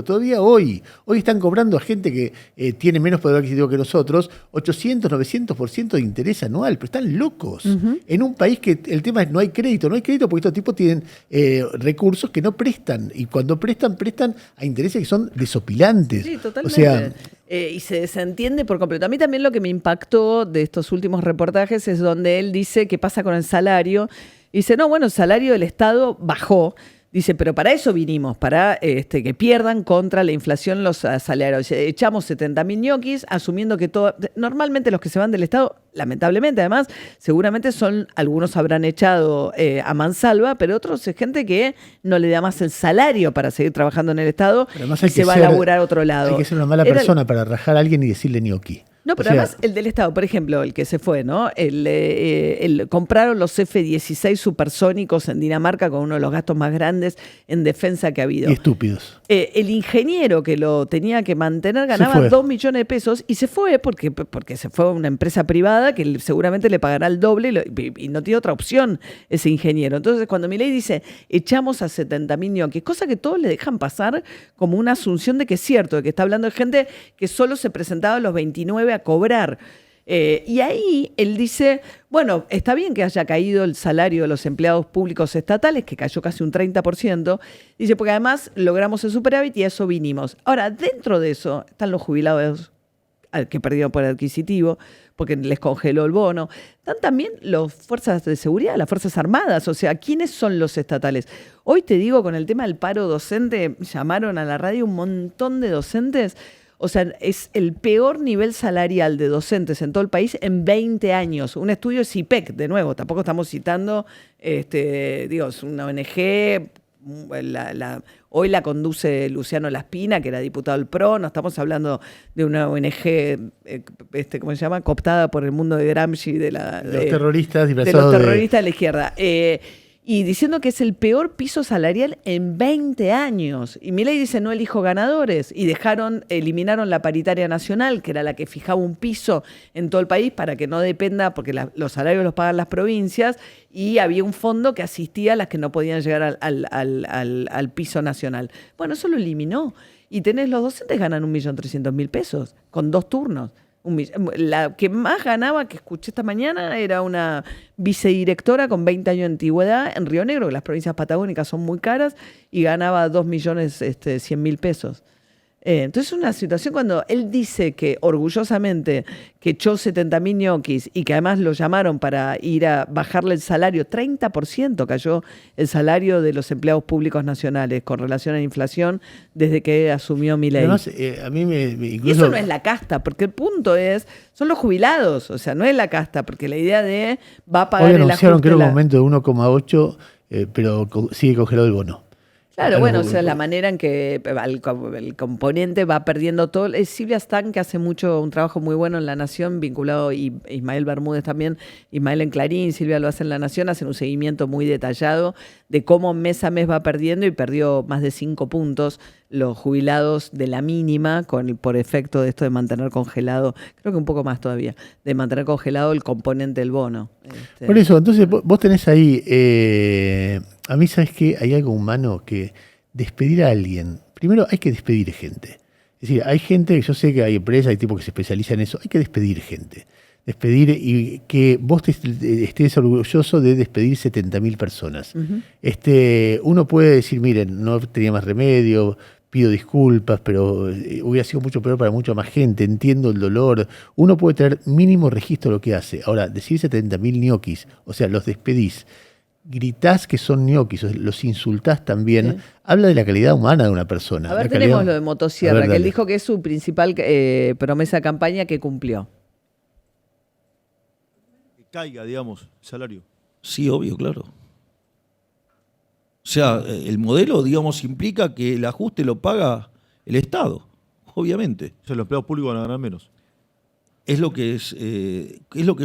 B: Todavía hoy están cobrando a gente que tiene menos poder adquisitivo que nosotros 800, 900% de interés anual, pero están locos. En un país que el tema es no hay crédito porque estos tipos tienen recursos que no prestan y cuando prestan a intereses que son desopilantes.
A: Sí, totalmente. O sea, y se desentiende por completo. A mí también lo que me impactó de estos últimos reportajes es donde él dice qué pasa con el salario. Y dice, no, bueno, el salario del Estado bajó. Dice, pero para eso vinimos, para que pierdan contra la inflación los salarios. Echamos 70.000 ñoquis, asumiendo que normalmente los que se van del Estado, lamentablemente además, seguramente algunos habrán echado a mansalva, pero otros es gente que no le da más el salario para seguir trabajando en el Estado y se va a laburar a otro lado.
B: Hay que ser una mala persona para rajar a alguien y decirle ñoqui.
A: No, pero además el del Estado, por ejemplo, el que se fue, ¿no? Compraron los F-16 supersónicos en Dinamarca con uno de los gastos más grandes en defensa que ha habido.
B: Y estúpidos.
A: El ingeniero que lo tenía que mantener ganaba 2 millones de pesos y se fue porque se fue a una empresa privada que seguramente le pagará el doble y no tiene otra opción ese ingeniero. Entonces, cuando Milei dice, echamos a 70.000 ñoquis, cosa que todos le dejan pasar como una asunción de que es cierto, de que está hablando de gente que solo se presentaba a los 29 a cobrar. Y ahí él dice, bueno, está bien que haya caído el salario de los empleados públicos estatales, que cayó casi un 30%, dice, porque además logramos el superávit y a eso vinimos. Ahora, dentro de eso están los jubilados que perdieron poder adquisitivo, porque les congeló el bono. Están también las fuerzas de seguridad, las fuerzas armadas, o sea, ¿quiénes son los estatales? Hoy te digo, con el tema del paro docente, llamaron a la radio un montón de docentes. O sea, es el peor nivel salarial de docentes en todo el país en 20 años. Un estudio de CIPEC, de nuevo, tampoco estamos citando, es una ONG hoy la conduce Luciano Laspina, que era diputado del PRO. No estamos hablando de una ONG, ¿cómo se llama? Cooptada por el mundo de Gramsci, de los
B: terroristas
A: disfrazados de los terroristas de la izquierda. Y diciendo que es el peor piso salarial en 20 años. Y Milei dice, no elijo ganadores. Y eliminaron la paritaria nacional, que era la que fijaba un piso en todo el país para que no dependa, porque los salarios los pagan las provincias, y había un fondo que asistía a las que no podían llegar al piso nacional. Bueno, eso lo eliminó. Y los docentes ganan 1.300.000 pesos con 2 turnos. La que más ganaba, que escuché esta mañana, era una vicedirectora con 20 años de antigüedad en Río Negro, que las provincias patagónicas son muy caras, y ganaba 2.100.000 pesos. Entonces es una situación cuando él dice que orgullosamente que echó 70.000 ñoquis y que además lo llamaron para ir a bajarle el salario, 30% cayó el salario de los empleados públicos nacionales con relación a la inflación desde que asumió Milei.
B: Además, a mí incluso...
A: Y eso no es la casta, porque el punto son los jubilados, o sea, no es la casta, porque la idea de va a pagar
B: hoy
A: el ajuste.
B: Anunciaron que era un aumento de 1,8, pero sigue congelado el bono.
A: Claro, bueno, o sea, la manera en que el componente va perdiendo todo. Es Silvia Stan, que hace un trabajo muy bueno en La Nación, vinculado, y Ismael Bermúdez también, Ismael en Clarín, Silvia lo hace en La Nación, hacen un seguimiento muy detallado de cómo mes a mes va perdiendo, y perdió más de 5 puntos los jubilados de la mínima por efecto de esto de mantener congelado, creo que un poco más todavía, de mantener congelado el componente del bono.
B: Por eso, entonces vos tenés ahí, a mí sabes que hay algo humano que despedir a alguien, primero hay que despedir gente. Es decir, hay gente, yo sé que hay empresas, hay tipos que se especializan en eso, hay que despedir gente. Despedir y que vos estés orgulloso de despedir 70.000 personas.
A: Uh-huh.
B: Uno puede decir, miren, no tenía más remedio, pido disculpas, pero hubiera sido mucho peor para mucha más gente, entiendo el dolor. Uno puede tener mínimo registro de lo que hace. Ahora, decir 70.000 ñoquis, o sea, los despedís, gritás que son ñoquis, los insultás también, sí. Habla de la calidad humana de una persona.
A: A ver, tenemos lo de Motosierra, que él dijo que es su principal promesa de campaña que cumplió.
K: Que caiga, digamos, el salario.
D: Sí, obvio, claro. O sea, el modelo, digamos, implica que el ajuste lo paga el Estado, obviamente.
K: O sea, los empleados públicos van a ganar menos.
D: Es lo que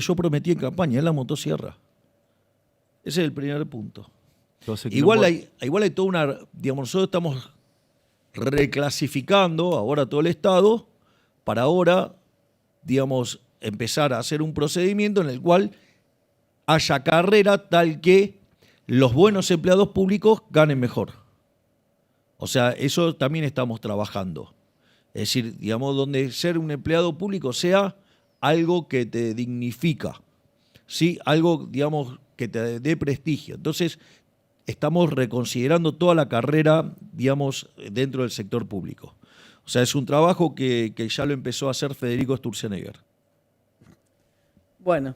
D: yo prometí en campaña, es la motosierra. Ese es el primer punto. Igual hay toda una, digamos, nosotros estamos reclasificando ahora todo el Estado para ahora, digamos, empezar a hacer un procedimiento en el cual haya carrera tal que los buenos empleados públicos ganen mejor. O sea, eso también estamos trabajando. Es decir, digamos, donde ser un empleado público sea algo que te dignifica, ¿sí? Algo, digamos, que te dé prestigio. Entonces, estamos reconsiderando toda la carrera, digamos, dentro del sector público. O sea, es un trabajo que ya lo empezó a hacer Federico Sturzenegger.
A: Bueno,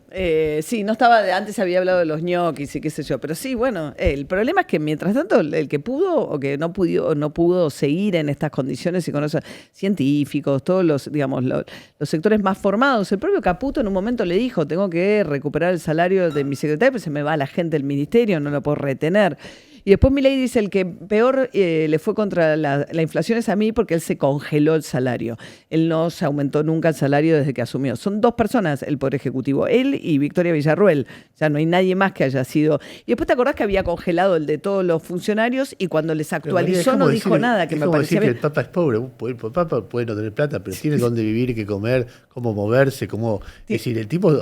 A: sí, no estaba, antes había hablado de los ñoquis y qué sé yo, pero sí, bueno, el problema es que mientras tanto el que pudo o que no pudo seguir en estas condiciones y con esos científicos, todos los, digamos, los sectores más formados, el propio Caputo en un momento le dijo, tengo que recuperar el salario de mi secretario, pues se me va la gente del ministerio, no lo puedo retener. Y después Milei dice, el que peor le fue contra la inflación es a mí porque él se congeló el salario. Él no se aumentó nunca el salario desde que asumió. Son 2 personas el Poder Ejecutivo, él y Victoria Villarruel. O sea, no hay nadie más que haya sido. Y después te acordás que había congelado el de todos los funcionarios y cuando les actualizó no dijo nada, que me parecía bien.
B: Que el Papa es pobre. El Papa puede no tener plata, pero tiene dónde vivir, qué comer, cómo moverse, cómo... Sí. Es decir, el tipo...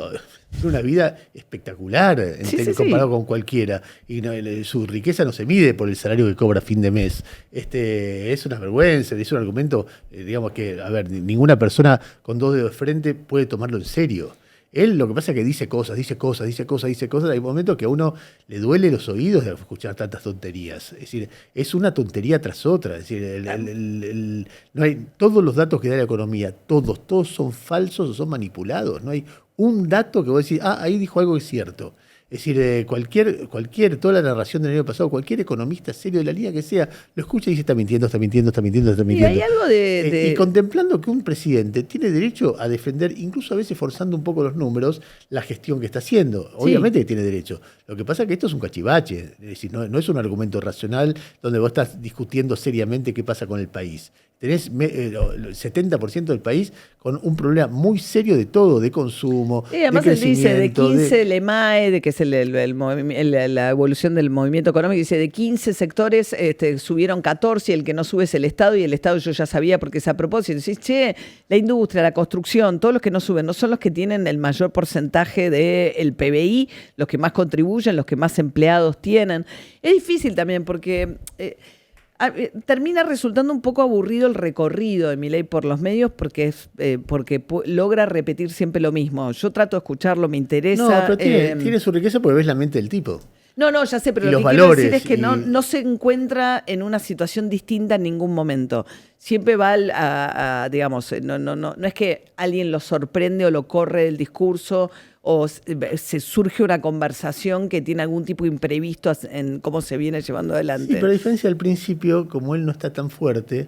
B: tiene una vida espectacular comparado con cualquiera. Y su riqueza no se mide por el salario que cobra a fin de mes. Es una vergüenza, es un argumento, digamos que, a ver, ninguna persona con 2 dedos de frente puede tomarlo en serio. Él lo que pasa es que dice cosas. Hay momentos que a uno le duele los oídos de escuchar tantas tonterías. Es decir, es una tontería tras otra. Es decir, no hay, todos los datos que da la economía, todos son falsos o son manipulados. No hay un dato que vos decís, ahí dijo algo que es cierto. Es decir, toda la narración del año pasado, cualquier economista serio de la línea que sea, lo escucha y dice está mintiendo.
A: Y hay algo
B: y contemplando que un presidente tiene derecho a defender, incluso a veces forzando un poco los números, la gestión que está haciendo. Obviamente que tiene derecho. Lo que pasa es que esto es un cachivache, es decir, no es un argumento racional donde vos estás discutiendo seriamente qué pasa con el país. Tenés el 70% del país con un problema muy serio de todo, de consumo,
A: además
B: de
A: él dice de 15 el EMAE, de que es la evolución del movimiento económico, dice de 15 sectores subieron 14 y el que no sube es el Estado, y el Estado yo ya sabía porque es a propósito. Decís, la industria, la construcción, todos los que no suben no son los que tienen el mayor porcentaje del PBI, los que más contribuyen, los que más empleados tienen. Es difícil también porque... termina resultando un poco aburrido el recorrido de Milei por los medios porque logra repetir siempre lo mismo. Yo trato de escucharlo, me interesa.
B: No, pero tiene su riqueza porque ves la mente del tipo.
A: No, ya sé, pero lo que quiero decir es que no se encuentra en una situación distinta en ningún momento. Siempre va digamos, no es que alguien lo sorprende o lo corre del discurso o se surge una conversación que tiene algún tipo de imprevisto en cómo se viene llevando adelante.
B: Sí, pero a diferencia del principio, como él no está tan fuerte,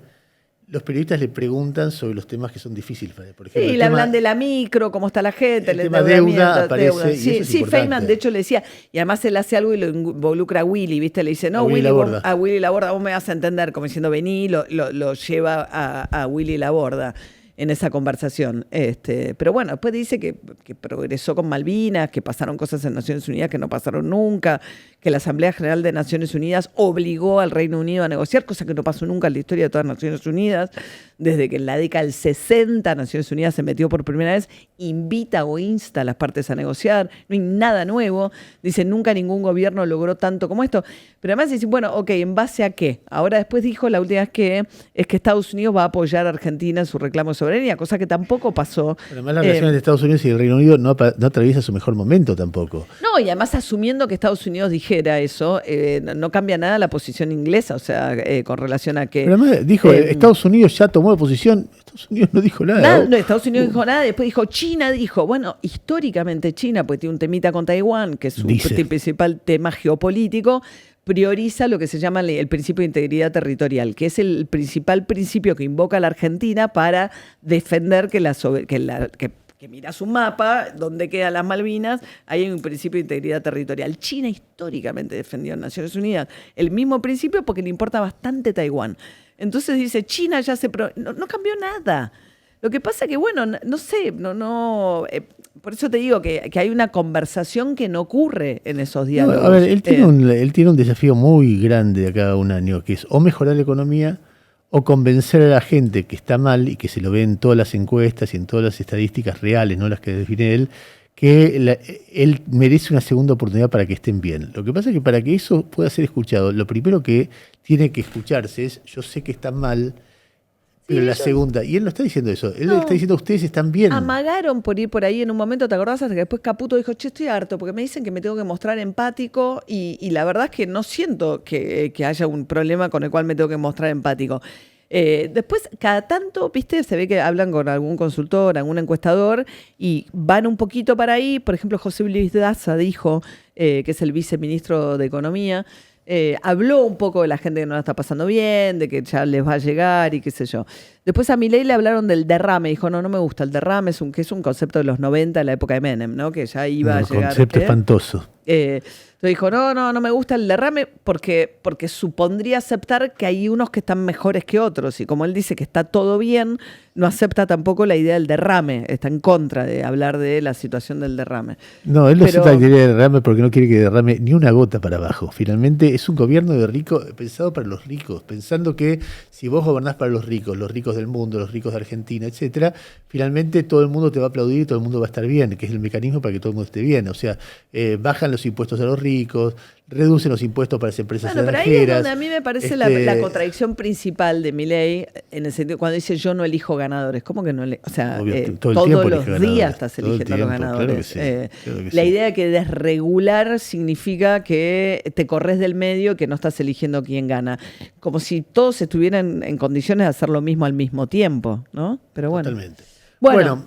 B: los periodistas le preguntan sobre los temas que son difíciles. Por ejemplo,
A: le hablan de la micro, cómo está la gente,
B: el tema deuda aparece.
A: Sí, Feynman de hecho le decía, y además él hace algo y lo involucra a Willy, ¿viste? Le dice, no, a Willy Laborda vos me vas a entender, como diciendo, vení, lo lleva a Willy Laborda en esa conversación. Pero bueno, después dice que progresó con Malvinas, que pasaron cosas en Naciones Unidas que no pasaron nunca, que la Asamblea General de Naciones Unidas obligó al Reino Unido a negociar, cosa que no pasó nunca en la historia de todas las Naciones Unidas, desde que en la década del 60 Naciones Unidas se metió por primera vez, invita o insta a las partes a negociar, no hay nada nuevo, dice, nunca ningún gobierno logró tanto como esto, pero además dice, bueno, ok, ¿en base a qué? Ahora después dijo la última vez que Estados Unidos va a apoyar a Argentina en su reclamo de soberanía, cosa que tampoco pasó.
B: Pero además las relaciones de Estados Unidos y el Reino Unido no atraviesa su mejor momento tampoco.
A: No, y además asumiendo que Estados Unidos dijera eso, no cambia nada la posición inglesa, o sea, con relación a que...
B: Pero además dijo, Estados Unidos ya tomó posición, Estados Unidos no dijo nada.
A: No, Estados Unidos dijo nada, después dijo China, bueno, históricamente China, pues tiene un temita con Taiwán, que es su principal tema geopolítico, prioriza lo que se llama el principio de integridad territorial, que es el principal principio que invoca la Argentina para defender que miras un mapa, donde quedan las Malvinas, ahí hay un principio de integridad territorial. China históricamente defendió en Naciones Unidas el mismo principio porque le importa bastante Taiwán. Entonces dice, China ya no cambió nada. Lo que pasa que, bueno, no sé, por eso te digo que hay una conversación que no ocurre en esos diálogos.
B: A ver, él tiene un desafío muy grande de acá a un año, que es o mejorar la economía o convencer a la gente que está mal y que se lo ve en todas las encuestas y en todas las estadísticas reales, no las que define él, que él merece una segunda oportunidad para que estén bien. Lo que pasa es que para que eso pueda ser escuchado, lo primero que tiene que escucharse es, yo sé que están mal, pero la segunda, y él no está diciendo eso, él está diciendo ustedes están bien.
A: Amagaron por ir por ahí en un momento, ¿te acordás? Hasta que después Caputo dijo, estoy harto, porque me dicen que me tengo que mostrar empático y la verdad es que no siento que haya un problema con el cual me tengo que mostrar empático. Después, cada tanto, viste, se ve que hablan con algún consultor, algún encuestador y van un poquito para ahí. Por ejemplo, José Luis Daza dijo, que es el viceministro de Economía, habló un poco de la gente que no la está pasando bien, de que ya les va a llegar y qué sé yo. Después a Milei le hablaron del derrame, dijo, no me gusta el derrame, que es un concepto de los 90, de la época de Menem, ¿no? Que ya iba a llegar.
B: Un concepto espantoso.
A: Entonces dijo, no me gusta el derrame porque supondría aceptar que hay unos que están mejores que otros. Y como él dice que está todo bien, no acepta tampoco la idea del derrame. Está en contra de hablar de la situación del derrame.
B: No, él no acepta la idea del derrame porque no quiere que derrame ni una gota para abajo. Finalmente es un gobierno de ricos, pensado para los ricos, pensando que si vos gobernás para los ricos del mundo, los ricos de Argentina, etcétera, finalmente todo el mundo te va a aplaudir y todo el mundo va a estar bien, que es el mecanismo para que todo el mundo esté bien. O sea, bajan los impuestos a los ricos, reducen los impuestos para las empresas extranjeras.
A: Pero ahí es donde a mí me parece la contradicción principal de Milei, en el sentido cuando dice yo no elijo ganadores. ¿Cómo que no elijo? O sea, todos los días estás eligiendo a los ganadores. Claro que sí. La idea de que desregular significa que te corres del medio, que no estás eligiendo quién gana. Como si todos estuvieran en condiciones de hacer lo mismo al mismo tiempo, ¿no? Pero bueno.
B: Totalmente.
A: Bueno,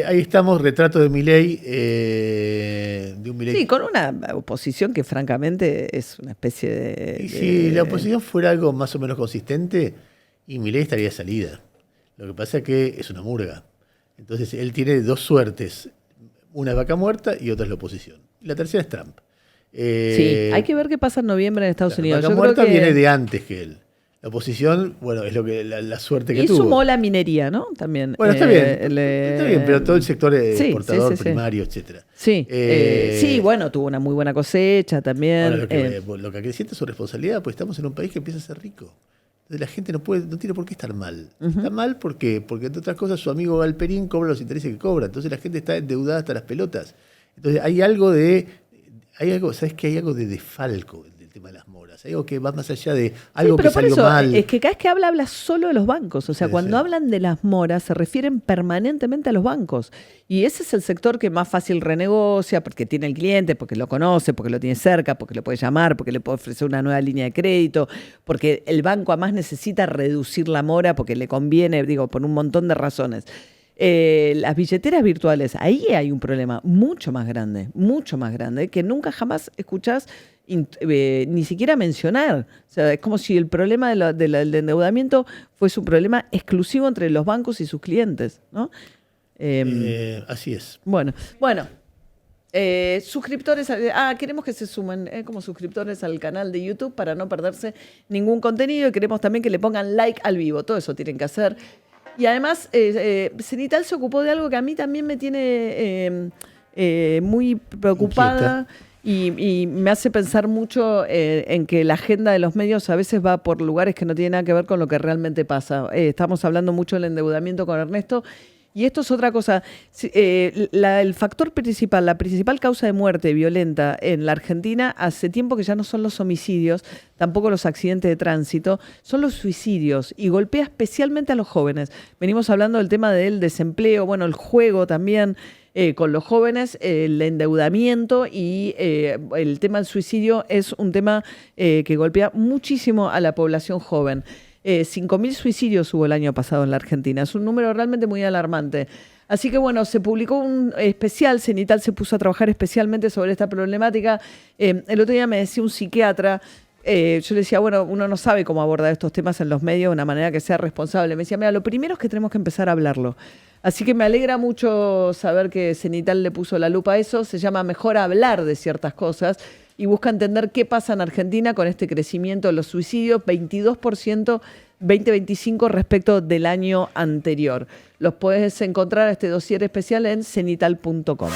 B: Ahí estamos, retrato de Milei, de un Milei.
A: Sí, con una oposición que francamente es una especie de...
B: Y si la oposición fuera algo más o menos consistente, y Milei estaría salida. Lo que pasa es que es una murga. Entonces él tiene dos suertes. Una es vaca muerta y otra es la oposición. Y la tercera es Trump.
A: Sí, hay que ver qué pasa en noviembre en Estados Unidos.
B: La vaca muerta viene de antes que él. La oposición, bueno, es lo que la suerte que tuvo.
A: Y sumó la minería, ¿no? También.
B: Bueno, está bien. Está bien, pero todo el sector exportador, primario, etcétera.
A: Sí, sí, bueno, tuvo una muy buena cosecha también.
B: Ahora, lo que siente es su responsabilidad, pues estamos en un país que empieza a ser rico. Entonces la gente no tiene por qué estar mal. Está mal porque entre otras cosas su amigo Galperín cobra los intereses que cobra. Entonces la gente está endeudada hasta las pelotas. Entonces hay algo, ¿sabes qué? Hay algo de desfalco del tema de las moras. Hay algo que va más allá de algo que salió mal.
A: Es que cada vez que habla solo de los bancos. O sea, cuando hablan de las moras se refieren permanentemente a los bancos. Y ese es el sector que más fácil renegocia porque tiene el cliente, porque lo conoce, porque lo tiene cerca, porque lo puede llamar, porque le puede ofrecer una nueva línea de crédito, porque el banco además necesita reducir la mora porque le conviene, por un montón de razones. Las billeteras virtuales, ahí hay un problema mucho más grande, que nunca jamás escuchás ni siquiera mencionar. O sea, es como si el problema del endeudamiento fuese un problema exclusivo entre los bancos y sus clientes, ¿no?
B: Así es.
A: Bueno. Suscriptores, queremos que se sumen como suscriptores al canal de YouTube para no perderse ningún contenido y queremos también que le pongan like al vivo, todo eso tienen que hacer. Y además, Cenital se ocupó de algo que a mí también me tiene muy preocupada y me hace pensar mucho en que la agenda de los medios a veces va por lugares que no tienen nada que ver con lo que realmente pasa. Estamos hablando mucho del endeudamiento con Ernesto. Y esto es otra cosa. El factor principal, la principal causa de muerte violenta en la Argentina, hace tiempo que ya no son los homicidios, tampoco los accidentes de tránsito, son los suicidios y golpea especialmente a los jóvenes. Venimos hablando del tema del desempleo, bueno, el juego también con los jóvenes, el endeudamiento y el tema del suicidio es un tema que golpea muchísimo a la población joven. 5.000 suicidios hubo el año pasado en la Argentina. Es un número realmente muy alarmante. Así que bueno, se publicó un especial, Cenital se puso a trabajar especialmente sobre esta problemática. El otro día me decía un psiquiatra, yo le decía, bueno, uno no sabe cómo abordar estos temas en los medios de una manera que sea responsable. Me decía, mira, lo primero es que tenemos que empezar a hablarlo. Así que me alegra mucho saber que Cenital le puso la lupa a eso. Se llama Mejor hablar de ciertas cosas y busca entender qué pasa en Argentina con este crecimiento de los suicidios, 22% 2025 respecto del año anterior. Los puedes encontrar este dossier especial en cenital.com.